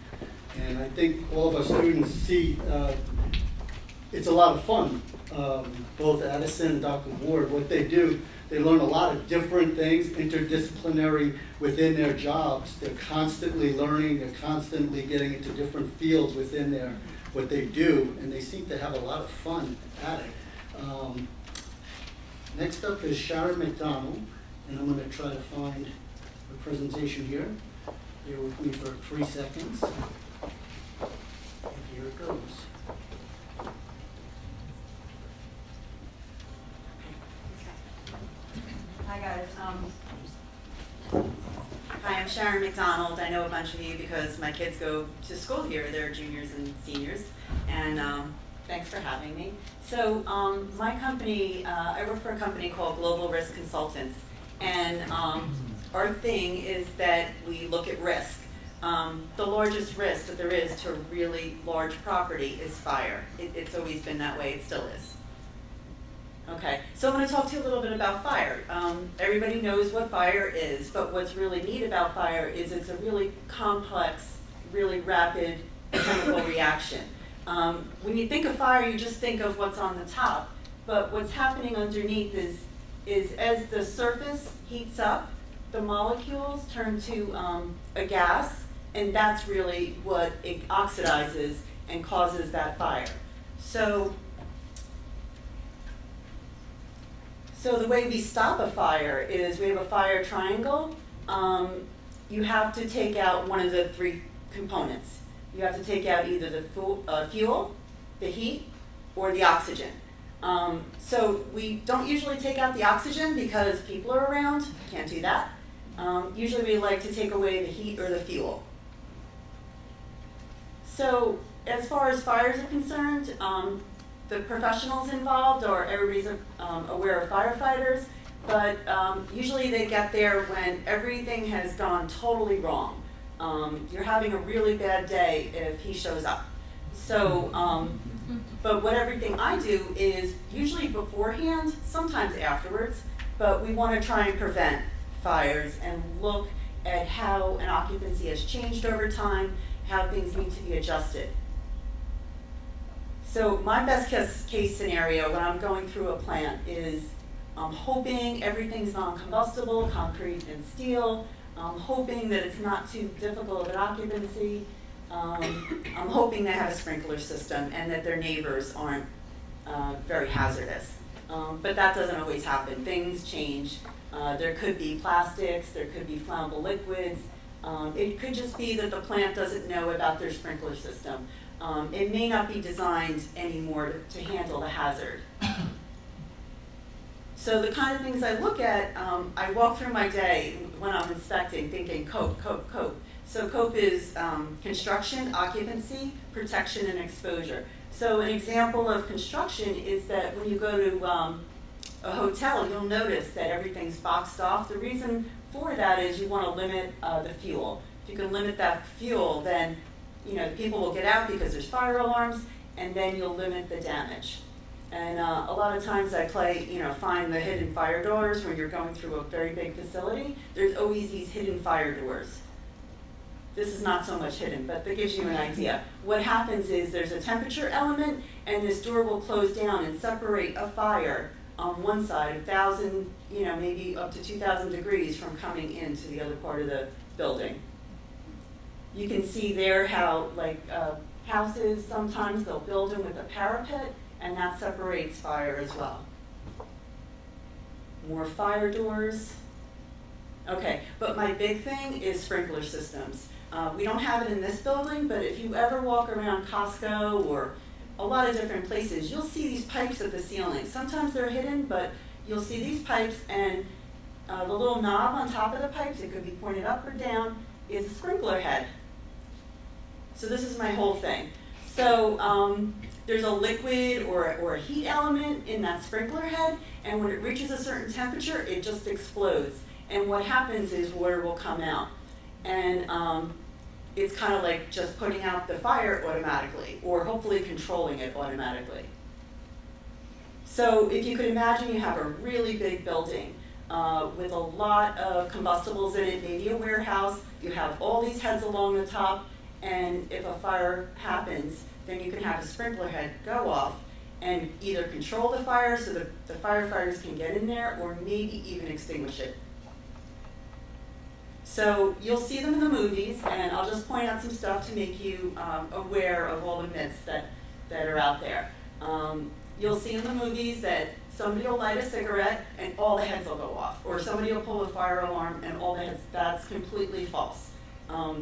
And I think all of our students see it's a lot of fun. Both Addison and Dr. Ward, what they do, they learn a lot of different things, interdisciplinary within their jobs. They're constantly learning, they're constantly getting into different fields within what they do, and they seem to have a lot of fun at it. Next up is Sharon McDonald, and I'm going to try to find her presentation here. Bear with me for 3 seconds. And here it goes. Hi guys. Hi, I'm Sharon McDonald. I know a bunch of you because my kids go to school here. They're juniors and seniors. And thanks for having me. So my company, I work for a company called Global Risk Consultants. And our thing is that we look at risk. The largest risk that there is to a really large property is fire. It's always been that way. It still is. Okay, so I'm going to talk to you a little bit about fire. Everybody knows what fire is, but what's really neat about fire is it's a really complex, really rapid chemical reaction. When you think of fire, you just think of what's on the top, but what's happening underneath is as the surface heats up, the molecules turn to a gas, and that's really what it oxidizes and causes that fire. So the way we stop a fire is we have a fire triangle. You have to take out one of the 3 components. You have to take out either the fuel, the heat, or the oxygen. So we don't usually take out the oxygen because people are around, can't do that. Usually we like to take away the heat or the fuel. So as far as fires are concerned, the professionals involved, or everybody's aware of firefighters, but usually they get there when everything has gone totally wrong. You're having a really bad day if he shows up. So, but what everything I do is usually beforehand, sometimes afterwards, but we want to try and prevent fires and look at how an occupancy has changed over time, how things need to be adjusted. So my best case scenario when I'm going through a plant is I'm hoping everything's non-combustible, concrete and steel. I'm hoping that it's not too difficult of an occupancy. I'm hoping they have a sprinkler system and that their neighbors aren't very hazardous. But that doesn't always happen. Things change. There could be plastics, there could be flammable liquids. It could just be that the plant doesn't know about their sprinkler system. It may not be designed anymore to handle the hazard. So the kind of things I look at, I walk through my day when I'm inspecting thinking COPE, COPE, COPE. So COPE is construction, occupancy, protection, and exposure. So an example of construction is that when you go to a hotel, you'll notice that everything's boxed off. The reason for that is you want to limit the fuel. If you can limit that fuel, then people will get out because there's fire alarms, and then you'll limit the damage. And a lot of times I find the hidden fire doors when you're going through a very big facility. There's always these hidden fire doors. This is not so much hidden, but that gives you an idea. What happens is there's a temperature element, and this door will close down and separate a fire on one side, 1,000, maybe up to 2,000 degrees from coming into the other part of the building. You can see there how, houses, sometimes they'll build them with a parapet, and that separates fire as well. More fire doors. Okay, but my big thing is sprinkler systems. We don't have it in this building, but if you ever walk around Costco or a lot of different places, you'll see these pipes at the ceiling. Sometimes they're hidden, but you'll see these pipes, and the little knob on top of the pipes, it could be pointed up or down, is a sprinkler head. So this is my whole thing. So there's a liquid or a heat element in that sprinkler head, and when it reaches a certain temperature, it just explodes. And what happens is water will come out. And it's kind of like just putting out the fire automatically, or hopefully controlling it automatically. So if you could imagine you have a really big building with a lot of combustibles in it, maybe a warehouse, you have all these heads along the top, and if a fire happens, then you can have a sprinkler head go off and either control the fire so that the firefighters can get in there, or maybe even extinguish it. So you'll see them in the movies, and I'll just point out some stuff to make you aware of all the myths that are out there. You'll see in the movies that somebody will light a cigarette and all the heads will go off, or somebody will pull a fire alarm and all the heads. That's completely false.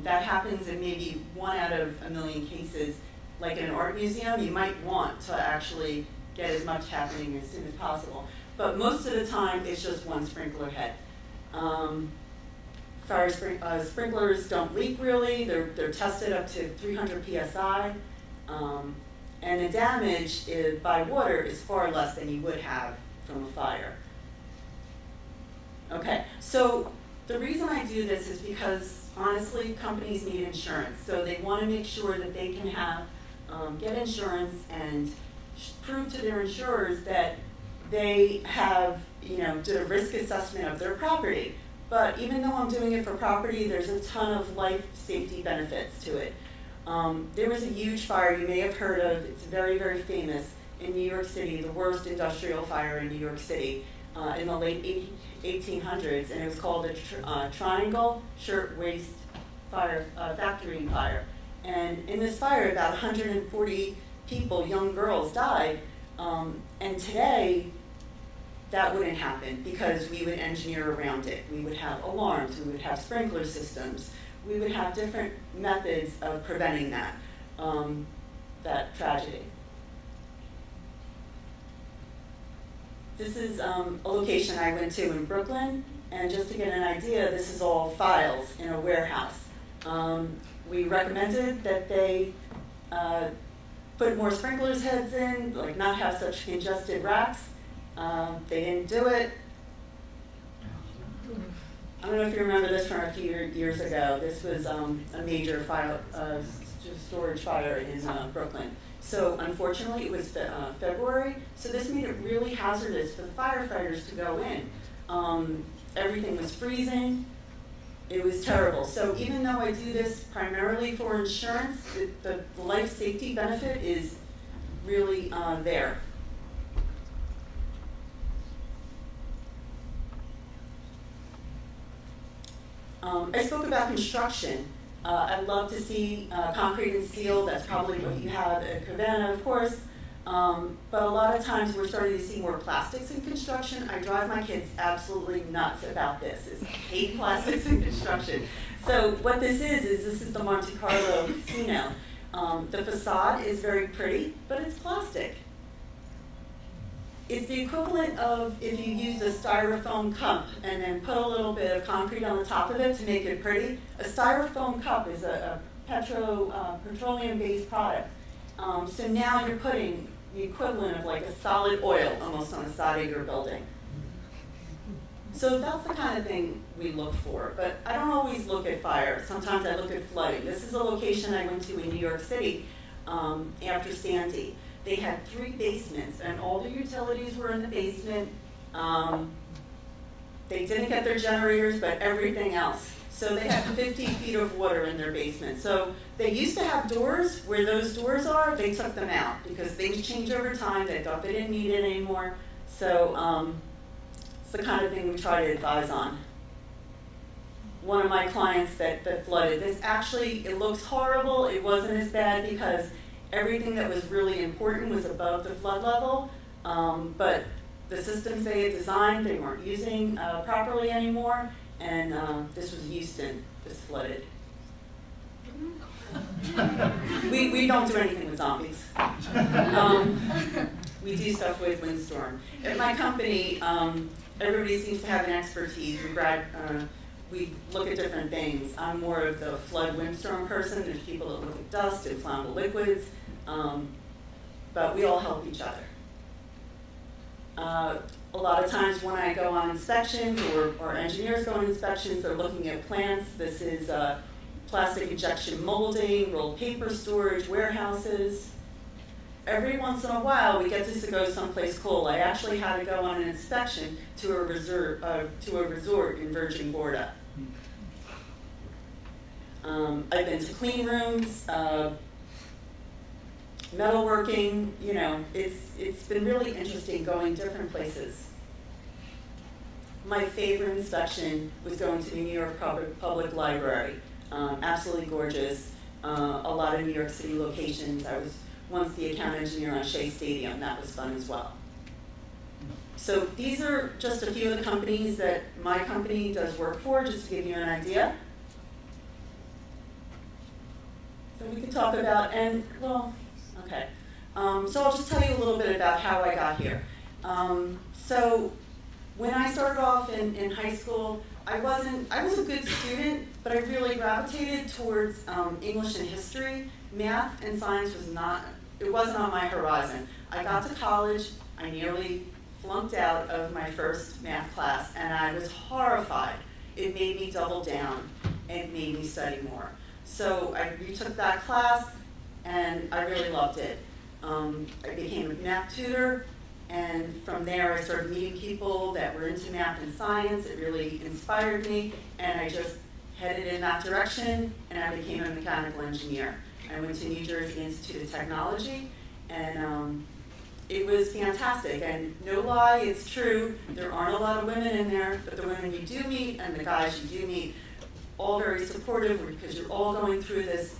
That happens in maybe 1 out of a million cases. Like in an art museum, you might want to actually get as much happening as soon as possible. But most of the time, it's just one sprinkler head. Sprinklers don't leak really. They're tested up to 300 psi. And the damage by water is far less than you would have from a fire. Okay, so the reason I do this is because, honestly, companies need insurance. So they want to make sure that they can have, get insurance and prove to their insurers that they have, did a risk assessment of their property. But even though I'm doing it for property, there's a ton of life safety benefits to it. There was a huge fire you may have heard of. It's very, very famous in New York City, the worst industrial fire in New York City in the late 1800s, and it was called the Triangle Shirtwaist Factory Fire. And in this fire, about 140 people, young girls, died. And today, that wouldn't happen because we would engineer around it. We would have alarms, we would have sprinkler systems, we would have different methods of preventing that, that tragedy. This is a location I went to in Brooklyn, and just to get an idea, this is all files in a warehouse. We recommended that they put more sprinklers heads in, like not have such congested racks. They didn't do it. I don't know if you remember this from a few years ago. This was a major fire, storage fire in Brooklyn. So unfortunately, it was February, so this made it really hazardous for the firefighters to go in. Everything was freezing. It was terrible. So even though I do this primarily for insurance, the life safety benefit is really there. I spoke about construction. I'd love to see concrete and steel. That's probably what you have at Covanta, of course. But a lot of times we're starting to see more plastics in construction. I drive my kids absolutely nuts about this. I hate plastics in construction. So what this is the Monte Carlo Casino. The facade is very pretty, but it's plastic. It's the equivalent of if you use a styrofoam cup and then put a little bit of concrete on the top of it to make it pretty. A styrofoam cup is a petroleum-based product. So now you're putting the equivalent of like a solid oil almost on the side of your building. So that's the kind of thing we look for. But I don't always look at fire. Sometimes I look at flooding. This is a location I went to in New York City after Sandy. They had 3 basements, and all the utilities were in the basement. They didn't get their generators, but everything else. So they had 50 feet of water in their basement. So they used to have doors. Where those doors are, they took them out because things change over time. They thought they didn't need it anymore. So it's the kind of thing we try to advise on. One of my clients that flooded, this actually, it looks horrible. It wasn't as bad because everything that was really important was above the flood level, but the systems they had designed, they weren't using properly anymore, and this was Houston, this flooded. We don't do anything with zombies. We do stuff with windstorm. At my company, everybody seems to have an expertise. We look at different things. I'm more of the flood windstorm person. There's people that look at dust and flammable liquids, but we all help each other. A lot of times when I go on inspections or engineers go on inspections, they're looking at plants. This is plastic injection molding, rolled paper storage, warehouses. Every once in a while, we get to go someplace cool. I actually had to go on an inspection to a resort in Virgin Gorda. I've been to clean rooms, metalworking. You know, it's been really interesting going different places. My favorite inspection was going to the New York Public Library. Absolutely gorgeous. A lot of New York City locations. I was once the account engineer on Shea Stadium. That was fun as well. So these are just a few of the companies that my company does work for, just to give you an idea. So we can talk about, and well, okay. So I'll just tell you a little bit about how I got here. So when I started off in high school, I was a good student, but I really gravitated towards English and history. Math and science wasn't on my horizon. I got to college, I nearly flunked out of my first math class, and I was horrified. It made me double down and made me study more. So I retook that class, and I really loved it. I became a math tutor, and from there I started meeting people that were into math and science. It really inspired me, and I just headed in that direction, and I became a mechanical engineer. I went to New Jersey Institute of Technology, and it was fantastic. And no lie, it's true, there aren't a lot of women in there, but the women you do meet and the guys you do meet, all very supportive because you're all going through this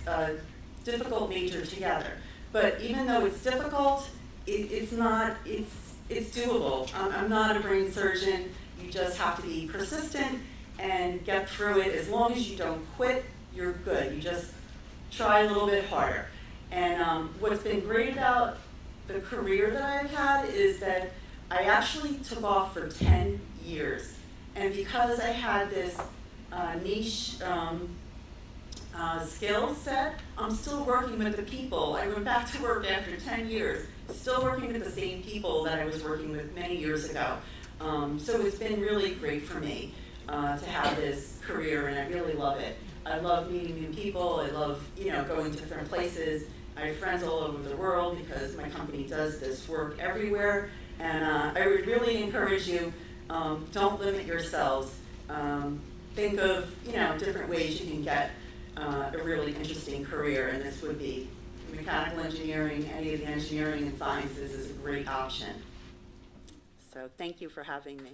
difficult major together. But even though it's difficult, it's doable. I'm not a brain surgeon. You just have to be persistent and get through it. As long as you don't quit, you're good. You just try a little bit harder. And what's been great about the career that I've had is that I actually took off for 10 years. And because I had this niche skill set, I'm still working with the people. I went back to work after 10 years, still working with the same people that I was working with many years ago. So it's been really great for me to have this career, and I really love it. I love meeting new people. I love, going to different places. I have friends all over the world because my company does this work everywhere. And I would really encourage you, don't limit yourselves. Think of, different ways you can get a really interesting career, and this would be mechanical engineering. Any of the engineering and sciences is a great option. So thank you for having me.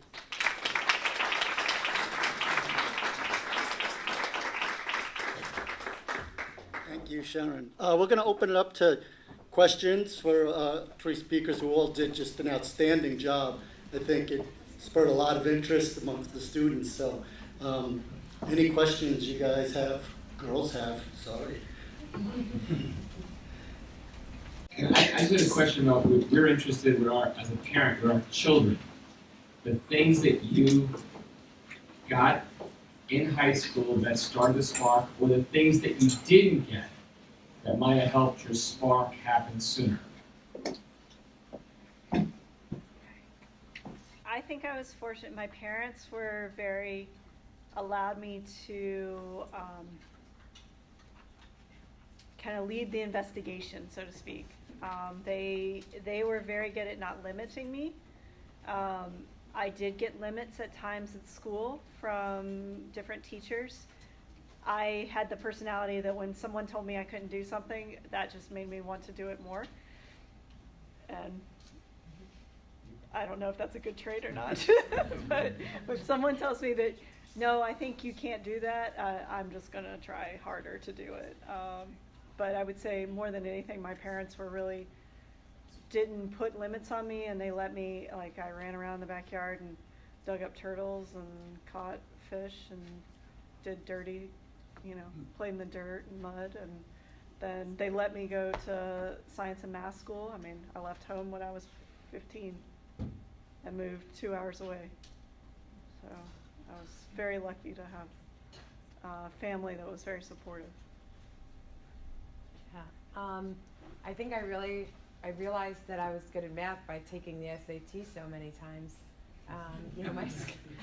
Thank you, Sharon. We're going to open it up to questions for three speakers who all did just an outstanding job. I think it spurred a lot of interest amongst the students. So any questions you guys have? Girls have, sorry. I got a question about what you're interested in as a parent with our children. The things that you got in high school that started the spark, or the things that you didn't get that might have helped your spark happen sooner. I think I was fortunate. My parents were allowed me to kind of lead the investigation, so to speak. They were very good at not limiting me. I did get limits at times at school from different teachers. I had the personality that when someone told me I couldn't do something, that just made me want to do it more. And I don't know if that's a good trait or not. But if someone tells me that, no, I think you can't do that, I'm just going to try harder to do it. But I would say more than anything, my parents didn't put limits on me, and they let me, I ran around the backyard and dug up turtles and caught fish and did dirty, played in the dirt and mud. And then they let me go to science and math school. I mean, I left home when I was 15 and moved 2 hours away. So I was very lucky to have a family that was very supportive. Yeah. I think I realized that I was good at math by taking the SAT so many times.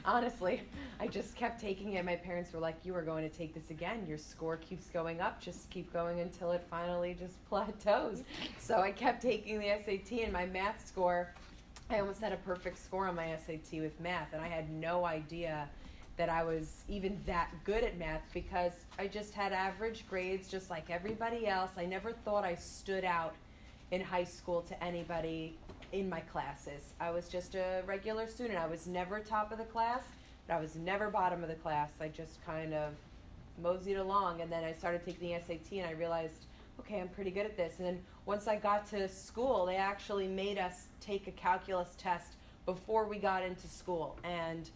Honestly, I just kept taking it. My parents were like, you are going to take this again. Your score keeps going up. Just keep going until it finally just plateaus. So I kept taking the SAT, and my math score, I almost had a perfect score on my SAT with math, and I had no idea that I was even that good at math because I just had average grades just like everybody else. I never thought I stood out in high school to anybody in my classes. I was just a regular student. I was never top of the class, but I was never bottom of the class. I just kind of moseyed along, and then I started taking the SAT, and I realized, okay, I'm pretty good at this. And then once I got to school, they actually made us take a calculus test before we got into school, and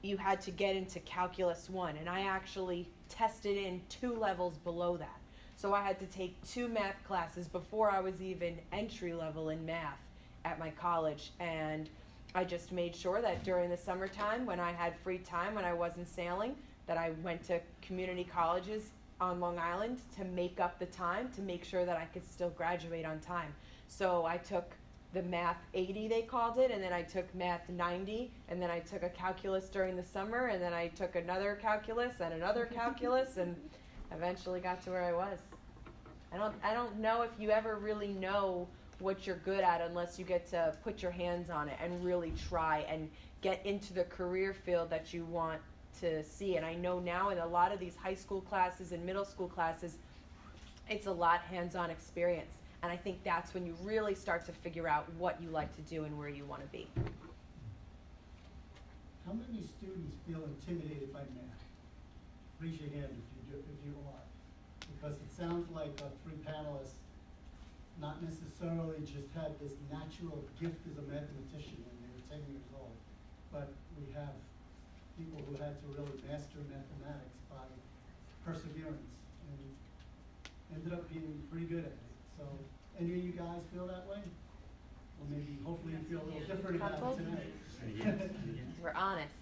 you had to get into Calculus 1, and I actually tested in 2 levels below that. So I had to take 2 math classes before I was even entry level in math at my college, and I just made sure that during the summertime when I had free time, when I wasn't sailing, that I went to community colleges on Long Island to make up the time, to make sure that I could still graduate on time. So I took the Math 80, they called it, and then I took Math 90, and then I took a calculus during the summer, and then I took another calculus and another calculus, and eventually got to where I was. I don't know if you ever really know what you're good at unless you get to put your hands on it and really try and get into the career field that you want to see. And I know now in a lot of these high school classes and middle school classes, it's a lot hands-on experience. And I think that's when you really start to figure out what you like to do and where you want to be. How many students feel intimidated by math? Raise your hand if you are. Because it sounds like our 3 panelists not necessarily just had this natural gift as a mathematician when they were 10 years old, but we have people who had to really master mathematics by perseverance and ended up being pretty good at it. So, any of you guys feel that way? Or maybe, hopefully you feel a little different about it tonight. We're honest.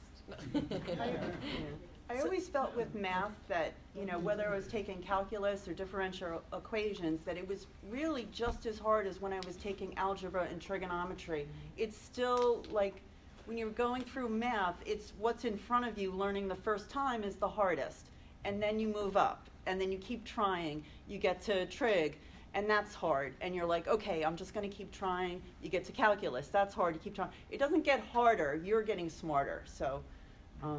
I always felt with math that, you know, whether I was taking calculus or differential equations, that it was really just as hard as when I was taking algebra and trigonometry. It's still like, when you're going through math, it's what's in front of you learning the first time is the hardest. And then you move up, and then you keep trying. You get to trig, and that's hard. And you're like, okay, I'm just going to keep trying. You get to calculus, that's hard. You keep trying. It doesn't get harder. You're getting smarter. So, yeah.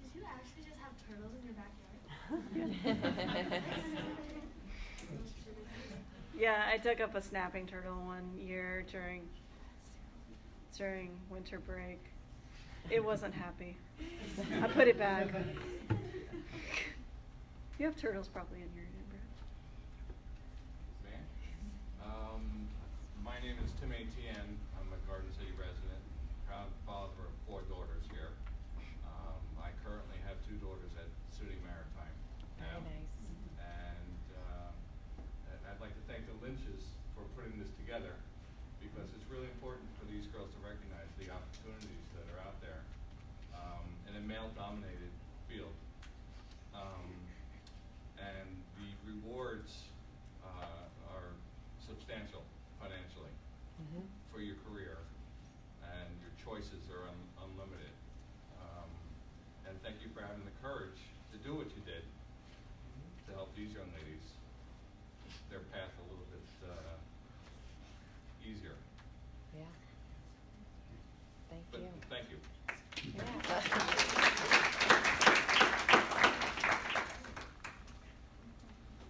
Did you actually just have turtles in your backyard? Yeah, I dug up a snapping turtle one year during winter break. It wasn't happy. I put it back. You have turtles probably in your neighborhood. My name is Tim Etienne. I'm a Garden City resident, proud father of 4 daughters here. I currently have 2 daughters at SUNY Maritime. Very nice. And I'd like to thank the Lynches for putting this together, because it's really important for these girls to recognize the opportunities that are out there in a male-dominated field. And the rewards are substantial financially for your career, and your choices are unlimited. And thank you for having the courage to do what you did to help these young ladies, their path a little bit easier. Yeah. Thank But you. thank you.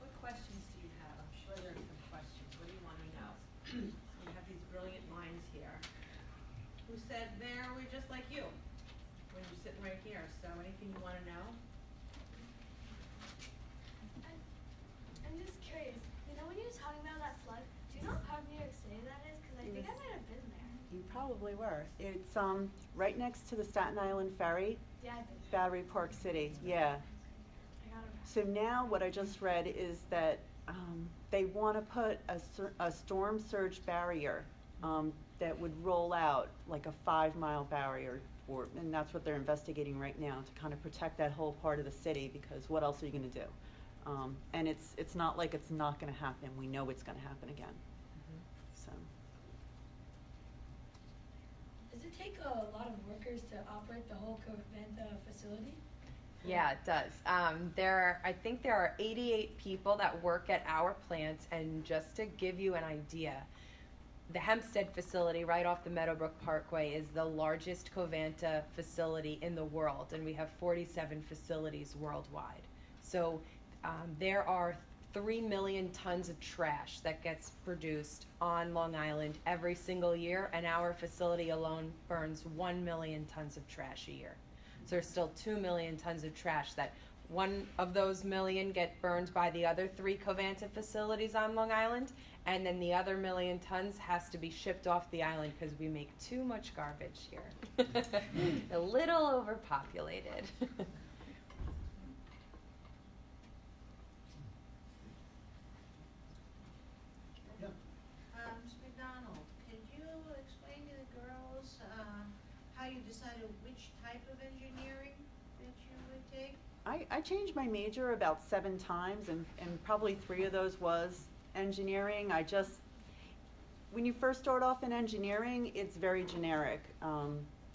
What questions do you have? I'm sure there are some questions. What do you want to know? We have these brilliant minds here who said, Mayor, we're just like you when you're sitting right here. So anything you want to know? I'm just curious. You know, when you were talking about that flood, do you know what part of New York City that is? Because I think I might have been there. You probably were. It's right next to the Staten Island Ferry, Yeah, I've been there. Battery Park City. Yeah. I got it. So now what I just read is that they want to put a storm surge barrier that would roll out like a 5-mile barrier, and that's what they're investigating right now to kind of protect that whole part of the city, because what else are you going to do? And it's not like it's not going to happen. We know it's going to happen again. So. Does it take a lot of workers to operate the whole Covanta facility? Yeah, it does. I think there are 88 people that work at our plant, and just to give you an idea, the Hempstead facility right off the Meadowbrook Parkway is the largest Covanta facility in the world, and we have 47 facilities worldwide. So there are 3 million tons of trash that gets produced on Long Island every single year, and our facility alone burns 1 million tons of trash a year. So there's still 2 million tons of trash that 1 of those million get burned by the other 3 Covanta facilities on Long Island, and then the other 1 million tons has to be shipped off the island because we make too much garbage here. A little overpopulated. Mr. McDonald, could you explain to the girls how you decided which type of engineering that you would take? I changed my major about 7 times, and probably 3 of those was engineering. When you first start off in engineering, it's very generic.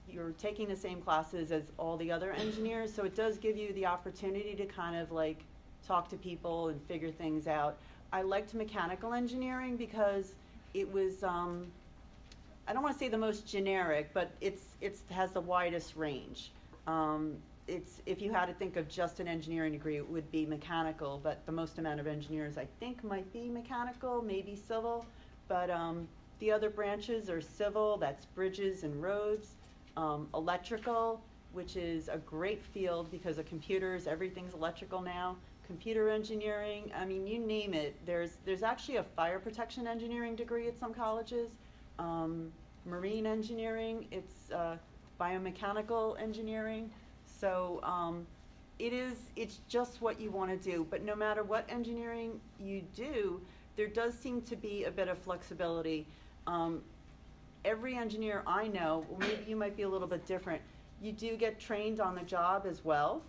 You're taking the same classes as all the other engineers, so it does give you the opportunity to kind of like talk to people and figure things out. I liked mechanical engineering because it was, I don't want to say the most generic, but it has the widest range. If you had to think of just an engineering degree, it would be mechanical, but the most amount of engineers I think might be mechanical, maybe civil, but the other branches are civil, that's bridges and roads, electrical, which is a great field because of computers, everything's electrical now, computer engineering, I mean, you name it. There's actually a fire protection engineering degree at some colleges, marine engineering, it's biomechanical engineering. So it's just what you want to do. But no matter what engineering you do, there does seem to be a bit of flexibility. Every engineer I know, well, maybe you might be a little bit different, you do get trained on the job as well,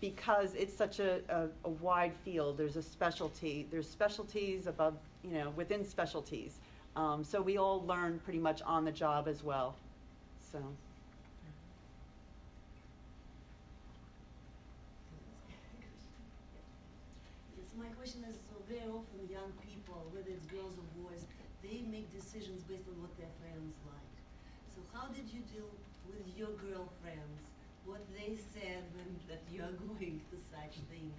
because it's such a wide field. There's a specialty. There's specialties above, within specialties. So we all learn pretty much on the job as well. So. Yes, my question is, so very often young people, whether it's girls or boys, they make decisions based on what their friends like. So how did you deal with your girlfriends? What they said when that you are going to such thing?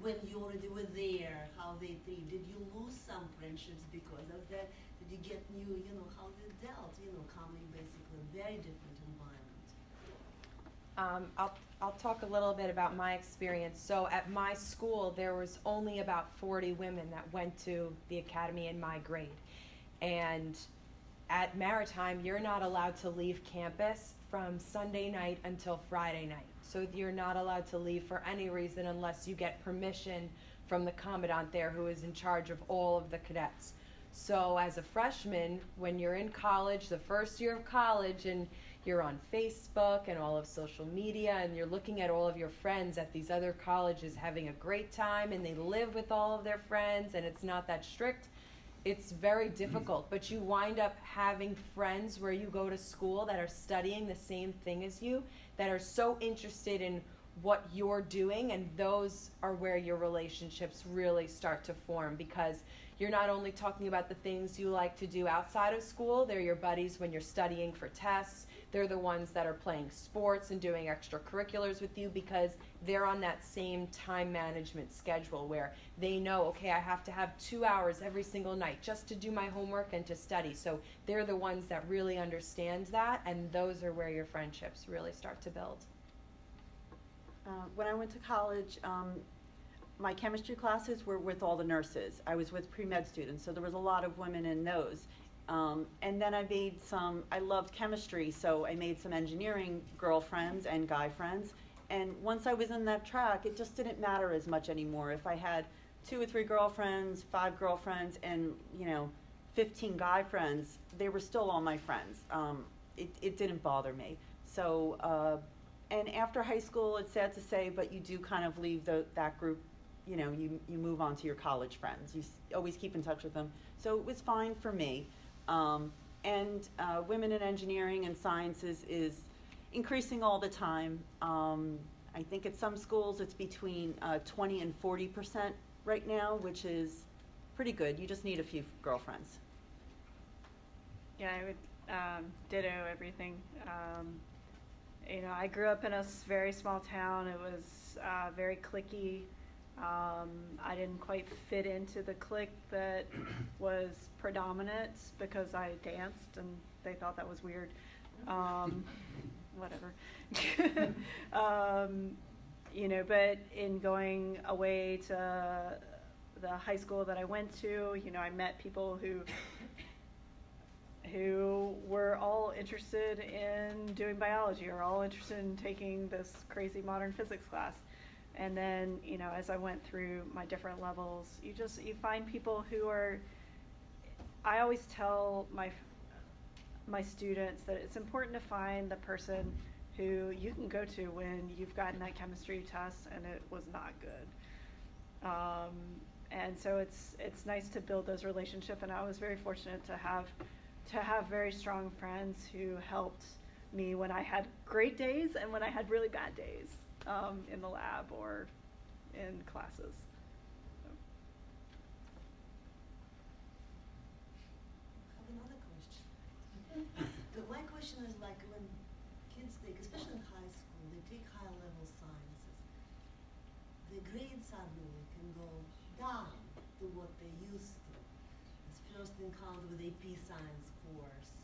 When you already were there, how they treat? Did you lose some friendships because of that? Did you get new, how they dealt, coming basically a very different environment? I'll talk a little bit about my experience. So at my school, there was only about 40 women that went to the academy in my grade. And at Maritime, you're not allowed to leave campus from Sunday night until Friday night. So you're not allowed to leave for any reason unless you get permission from the commandant there, who is in charge of all of the cadets. So as a freshman, when you're in college, the first year of college, and you're on Facebook and all of social media, and you're looking at all of your friends at these other colleges having a great time, and they live with all of their friends, and it's not that strict, it's very difficult. But you wind up having friends where you go to school that are studying the same thing as you, that are so interested in what you're doing, and those are where your relationships really start to form, because you're not only talking about the things you like to do outside of school, they're your buddies when you're studying for tests, they're the ones that are playing sports and doing extracurriculars with you, because they're on that same time management schedule where they know, okay, I have to have 2 hours every single night just to do my homework and to study. So they're the ones that really understand that, and those are where your friendships really start to build. When I went to college, my chemistry classes were with all the nurses. I was with pre-med students, so there was a lot of women in those. And then I loved chemistry, so I made some engineering girlfriends and guy friends. And once I was in that track, it just didn't matter as much anymore. If I had 2 or 3 girlfriends, 5 girlfriends, and 15 guy friends, they were still all my friends. It didn't bother me. So, and after high school, it's sad to say, but you do kind of leave that group. You move on to your college friends. You always keep in touch with them. So it was fine for me. And women in engineering and sciences is increasing all the time. I think at some schools it's between 20 and 40% right now, which is pretty good. You just need a few girlfriends. Yeah, I would ditto everything. I grew up in a very small town. It was very cliquey. I didn't quite fit into the clique that was predominant because I danced and they thought that was weird. Whatever. But in going away to the high school that I went to, I met people who were all interested in doing biology or all interested in taking this crazy modern physics class. And then, as I went through my different levels, you find people who are, I always tell my students that it's important to find the person who you can go to when you've gotten that chemistry test and it was not good. And so it's nice to build those relationships, and I was very fortunate to have very strong friends who helped me when I had great days and when I had really bad days. In the lab or in classes. I have another question. My question is like when kids take, especially in high school, they take high level sciences, the grades suddenly can go down to what they used to. It's first encounter with AP science course,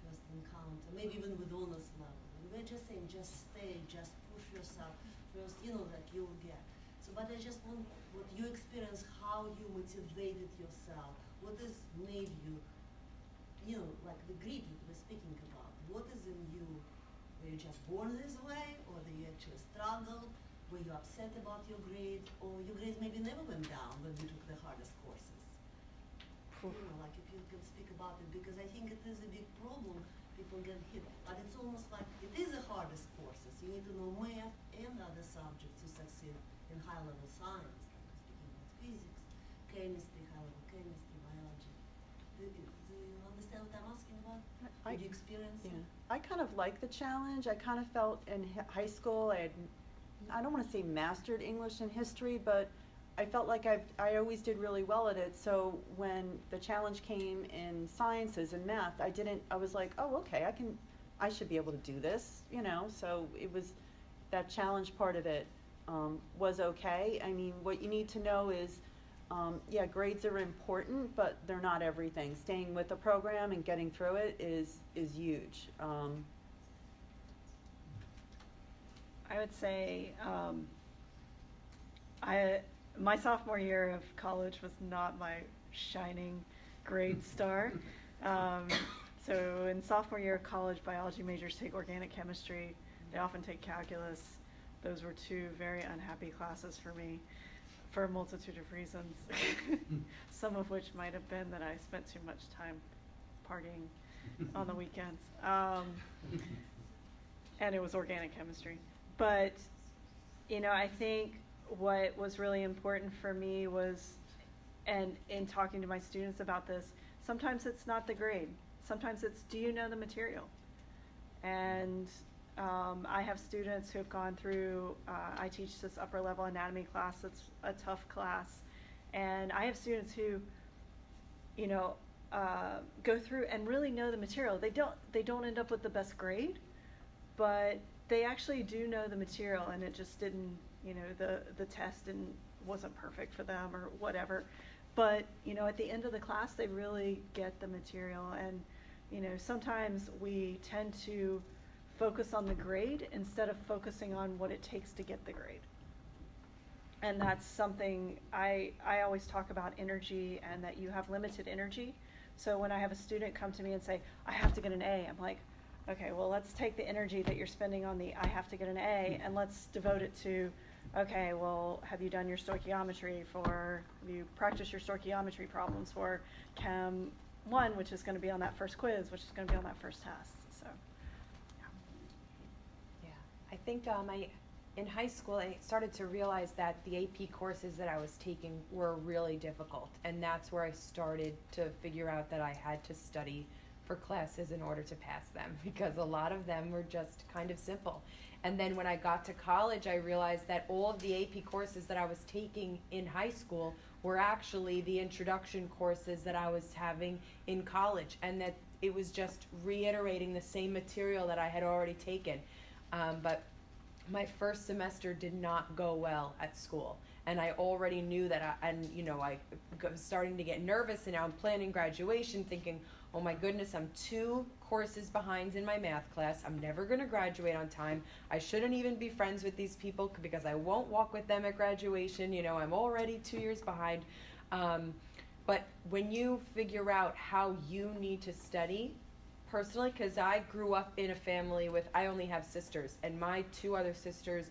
first encounter, maybe even with honors level. And we're just saying, just stay, just push yourself first, that you'll get. So, but I just want what you experience, how you motivated yourself, what has made you, like the grit that we're speaking about, what is in you Were you just born this way, or do you actually struggle? Were you upset about your grades, or your grades maybe never went down when you took the hardest courses? You know, like if you can speak about it, because I think it is a big problem. People get hit, but it's almost like it is the hardest courses. You need to know math and other subjects to succeed in high-level science, like speaking about physics, chemistry, high-level chemistry, biology. Do you understand what I'm asking about? Did you experience it? I kind of like the challenge. I kind of felt in high school I don't want to say mastered English and history, but I felt like I always did really well at it. So when the challenge came in sciences and math, I was like, oh, okay, I should be able to do this, you know. So it was that challenge part of it was okay. I mean, what you need to know is, yeah, grades are important, but they're not everything. Staying with the program and getting through it is huge. I would say my sophomore year of college was not my shining grade star. So in sophomore year of college, biology majors take organic chemistry. They often take calculus. Those were two very unhappy classes for me for a multitude of reasons, some of which might have been that I spent too much time partying on the weekends. And it was organic chemistry. But, you know, I think what was really important for me was, and in talking to my students about this, sometimes it's not the grade. Sometimes it's, do you know the material? And I have students who have gone through, I teach this upper level anatomy class. It's a tough class. And I have students who, you know, go through and really know the material. They don't end up with the best grade, but they actually do know the material, and it just didn't, you know, the test wasn't perfect for them or whatever. But, you know, at the end of the class, they really get the material. And, you know, sometimes we tend to focus on the grade instead of focusing on what it takes to get the grade. And that's something I always talk about energy, and that you have limited energy. So when I have a student come to me and say, I have to get an A, I'm like, okay, well, let's take the energy that you're spending on the I have to get an A, and let's devote it to, okay, well, have you done your stoichiometry have you practiced your stoichiometry problems for Chem 1, which is going to be on that first quiz, which is going to be on that first test. So, yeah. I think in high school, I started to realize that the AP courses that I was taking were really difficult, and that's where I started to figure out that I had to study for classes in order to pass them, because a lot of them were just kind of simple. And then when I got to college, I realized that all of the AP courses that I was taking in high school were actually the introduction courses that I was having in college, and that it was just reiterating the same material that I had already taken. But my first semester did not go well at school, and I already knew that I was starting to get nervous, and now I'm planning graduation thinking, oh my goodness, I'm 2 courses behind in my math class. I'm never going to graduate on time. I shouldn't even be friends with these people because I won't walk with them at graduation. You know, I'm already 2 years behind. But when you figure out how you need to study, personally, because I grew up in a family I only have sisters, and my 2 other sisters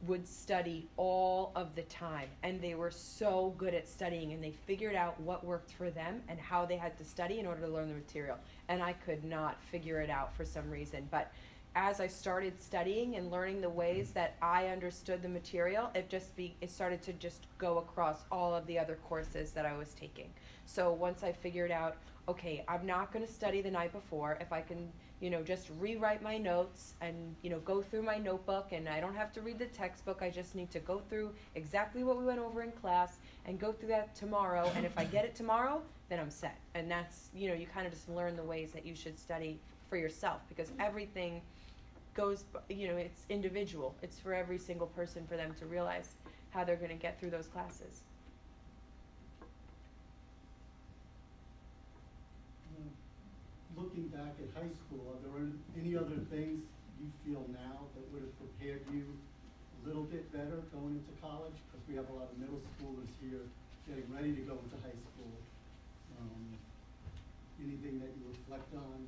would study all of the time, and they were so good at studying, and they figured out what worked for them and how they had to study in order to learn the material, and I could not figure it out for some reason. But as I started studying and learning the ways that I understood the material, it started to just go across all of the other courses that I was taking. So once I figured out, okay, I'm not going to study the night before. If I can, just rewrite my notes and, go through my notebook, and I don't have to read the textbook. I just need to go through exactly what we went over in class and go through that tomorrow. And if I get it tomorrow, then I'm set. And that's, you kind of just learn the ways that you should study for yourself, because everything goes, it's individual. It's for every single person for them to realize how they're going to get through those classes. Looking back at high school, are there any other things you feel now that would have prepared you a little bit better going into college? Because we have a lot of middle schoolers here getting ready to go into high school. Anything that you reflect on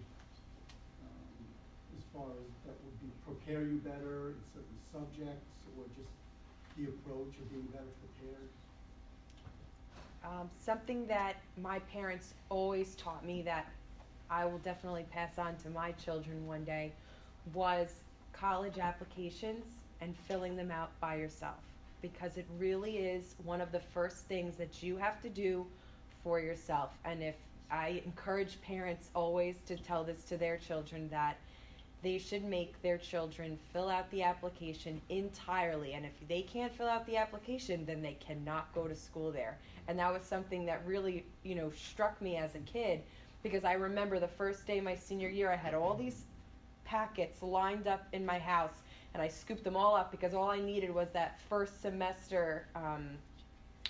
as far as that would be prepare you better in certain subjects, or just the approach of being better prepared? Something that my parents always taught me that I will definitely pass on to my children one day was college applications and filling them out by yourself, because it really is one of the first things that you have to do for yourself. And if I encourage parents always to tell this to their children, that they should make their children fill out the application entirely, and if they can't fill out the application, then they cannot go to school there. And that was something that really, struck me as a kid, because I remember the first day my senior year, I had all these packets lined up in my house, and I scooped them all up because all I needed was that first semester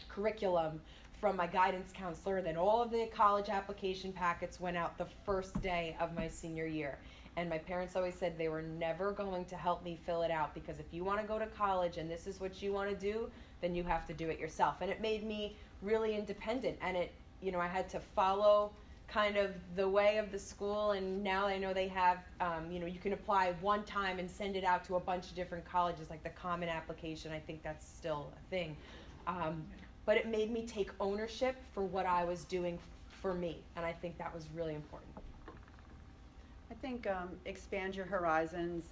curriculum from my guidance counselor. And then all of the college application packets went out the first day of my senior year. And my parents always said they were never going to help me fill it out, because if you want to go to college and this is what you want to do, then you have to do it yourself. And it made me really independent, and I had to follow kind of the way of the school. And now I know they have, you can apply one time and send it out to a bunch of different colleges, like the Common Application. I think that's still a thing. But it made me take ownership for what I was doing for me, and I think that was really important. I think expand your horizons.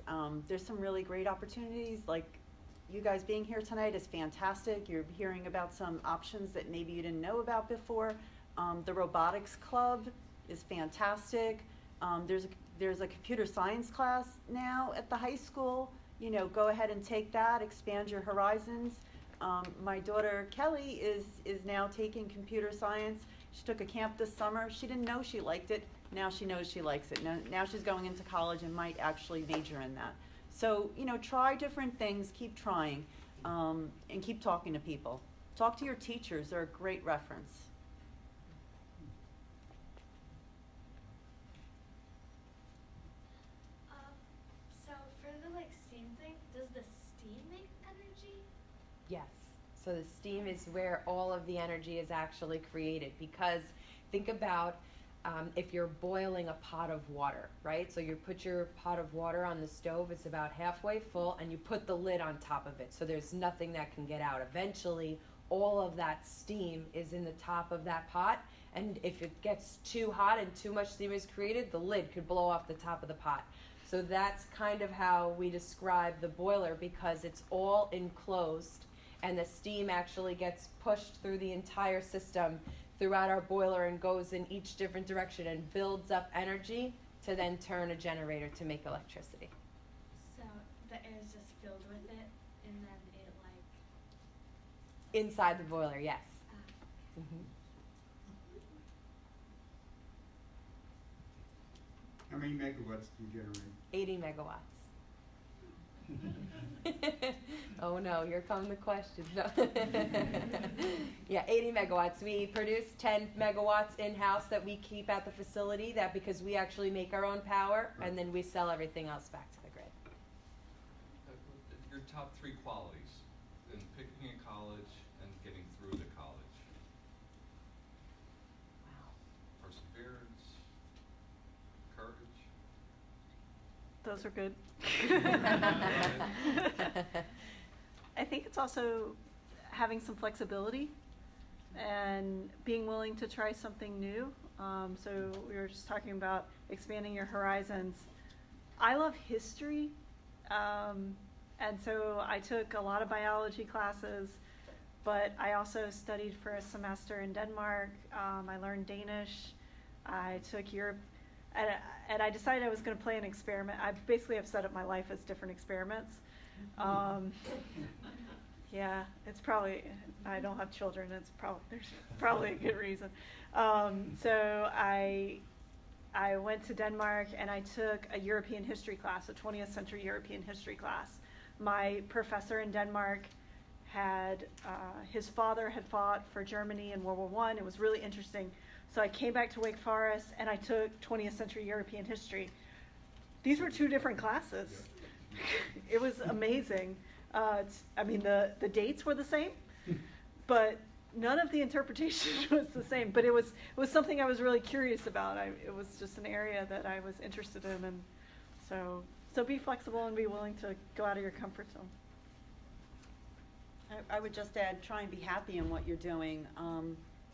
There's some really great opportunities, like you guys being here tonight is fantastic. You're hearing about some options that maybe you didn't know about before. The robotics club is fantastic. There's a computer science class now at the high school. Go ahead and take that, expand your horizons. My daughter Kelly is now taking computer science. She took a camp this summer. She didn't know she liked it. Now she knows she likes it. Now she's going into college and might actually major in that. So, try different things, keep trying, and keep talking to people. Talk to your teachers, they're a great reference. So for the STEAM thing, does the steam make energy? Yes. So the steam is where all of the energy is actually created, because think about if you're boiling a pot of water, right? So you put your pot of water on the stove, it's about halfway full, and you put the lid on top of it, so there's nothing that can get out. Eventually, all of that steam is in the top of that pot, and if it gets too hot and too much steam is created, the lid could blow off the top of the pot. So that's kind of how we describe the boiler, because it's all enclosed, and the steam actually gets pushed through the entire system throughout our boiler and goes in each different direction and builds up energy to then turn a generator to make electricity. So the air is just filled with it, and then it Inside the boiler, yes. Mm-hmm. How many megawatts do you generate? 80 megawatts. Oh no, here come the questions. No. Yeah, 80 megawatts. We produce 10 megawatts in-house that we keep at the facility, that because we actually make our own power, and then we sell everything else back to the grid. Your top 3 qualities in picking a college and getting through the college. Wow. Perseverance, courage. Those are good. I think it's also having some flexibility and being willing to try something new. So we were just talking about expanding your horizons. I love history, and so I took a lot of biology classes, but I also studied for a semester in Denmark. I learned Danish. I took Europe. And I decided I was going to play an experiment. I basically have set up my life as different experiments. Yeah, it's probably, I don't have children. There's probably a good reason. So I went to Denmark and I took a European history class, a 20th century European history class. My professor in Denmark had, his father had fought for Germany in World War I. It was really interesting. So I came back to Wake Forest and I took 20th century European history. These were 2 different classes. It was amazing. The dates were the same, but none of the interpretation was the same. But it was something I was really curious about. It was just an area that I was interested in, and so So be flexible and be willing to go out of your comfort zone. I would just add, try and be happy in what you're doing,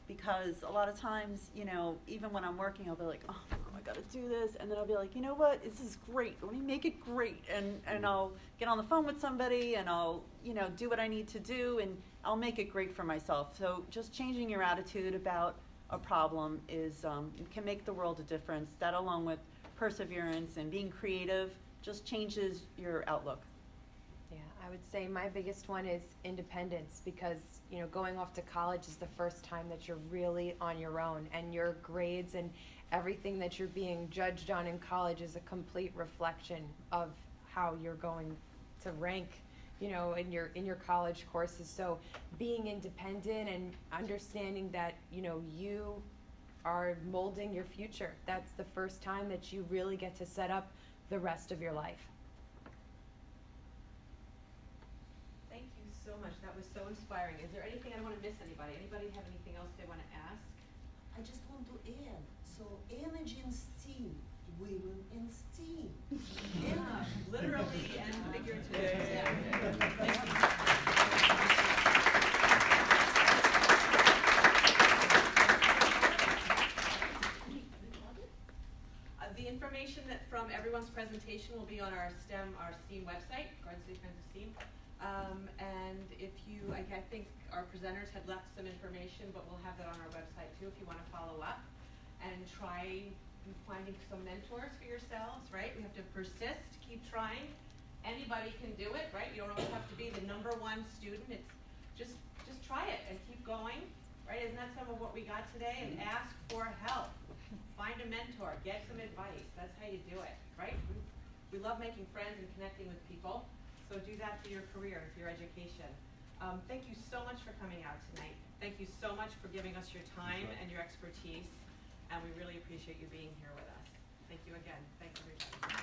because a lot of times, you know, even when I'm working, I'll be like, oh, I gotta do this, and then I'll be like, you know what, this is great, let me make it great, and I'll get on the phone with somebody, and I'll, you know, do what I need to do, and I'll make it great for myself. So just changing your attitude about a problem is, can make the world a difference. That, along with perseverance and being creative, just changes your outlook. Yeah, I would say my biggest one is independence, because, you know, going off to college is the first time that you're really on your own, and your grades and everything that you're being judged on in college is a complete reflection of how you're going to rank, you know, in your college courses. So being independent and understanding that, you know, you are molding your future. That's the first time that you really get to set up the rest of your life. Thank you so much. That was so inspiring. Is there anything I don't want to miss? Anybody have anything else they want to ask? I just want to add, so energy and steam, women in steam. Yeah, literally and figuratively. Yeah. The information that from everyone's presentation will be on our STEAM website, Garden City Friends of STEAM. And if you, I think our presenters had left some information, but we'll have that on our website too if you want to follow up and try finding some mentors for yourselves, right? We have to persist, keep trying. Anybody can do it, right? You don't always have to be the #1 student. It's just try it and keep going, right? Isn't that some of what we got today? And ask for help. Find a mentor, get some advice. That's how you do it, right? We love making friends and connecting with people. So do that for your career, for your education. Thank you so much for coming out tonight. Thank you so much for giving us your time and your expertise. And we really appreciate you being here with us. Thank you again. Thanks, everybody.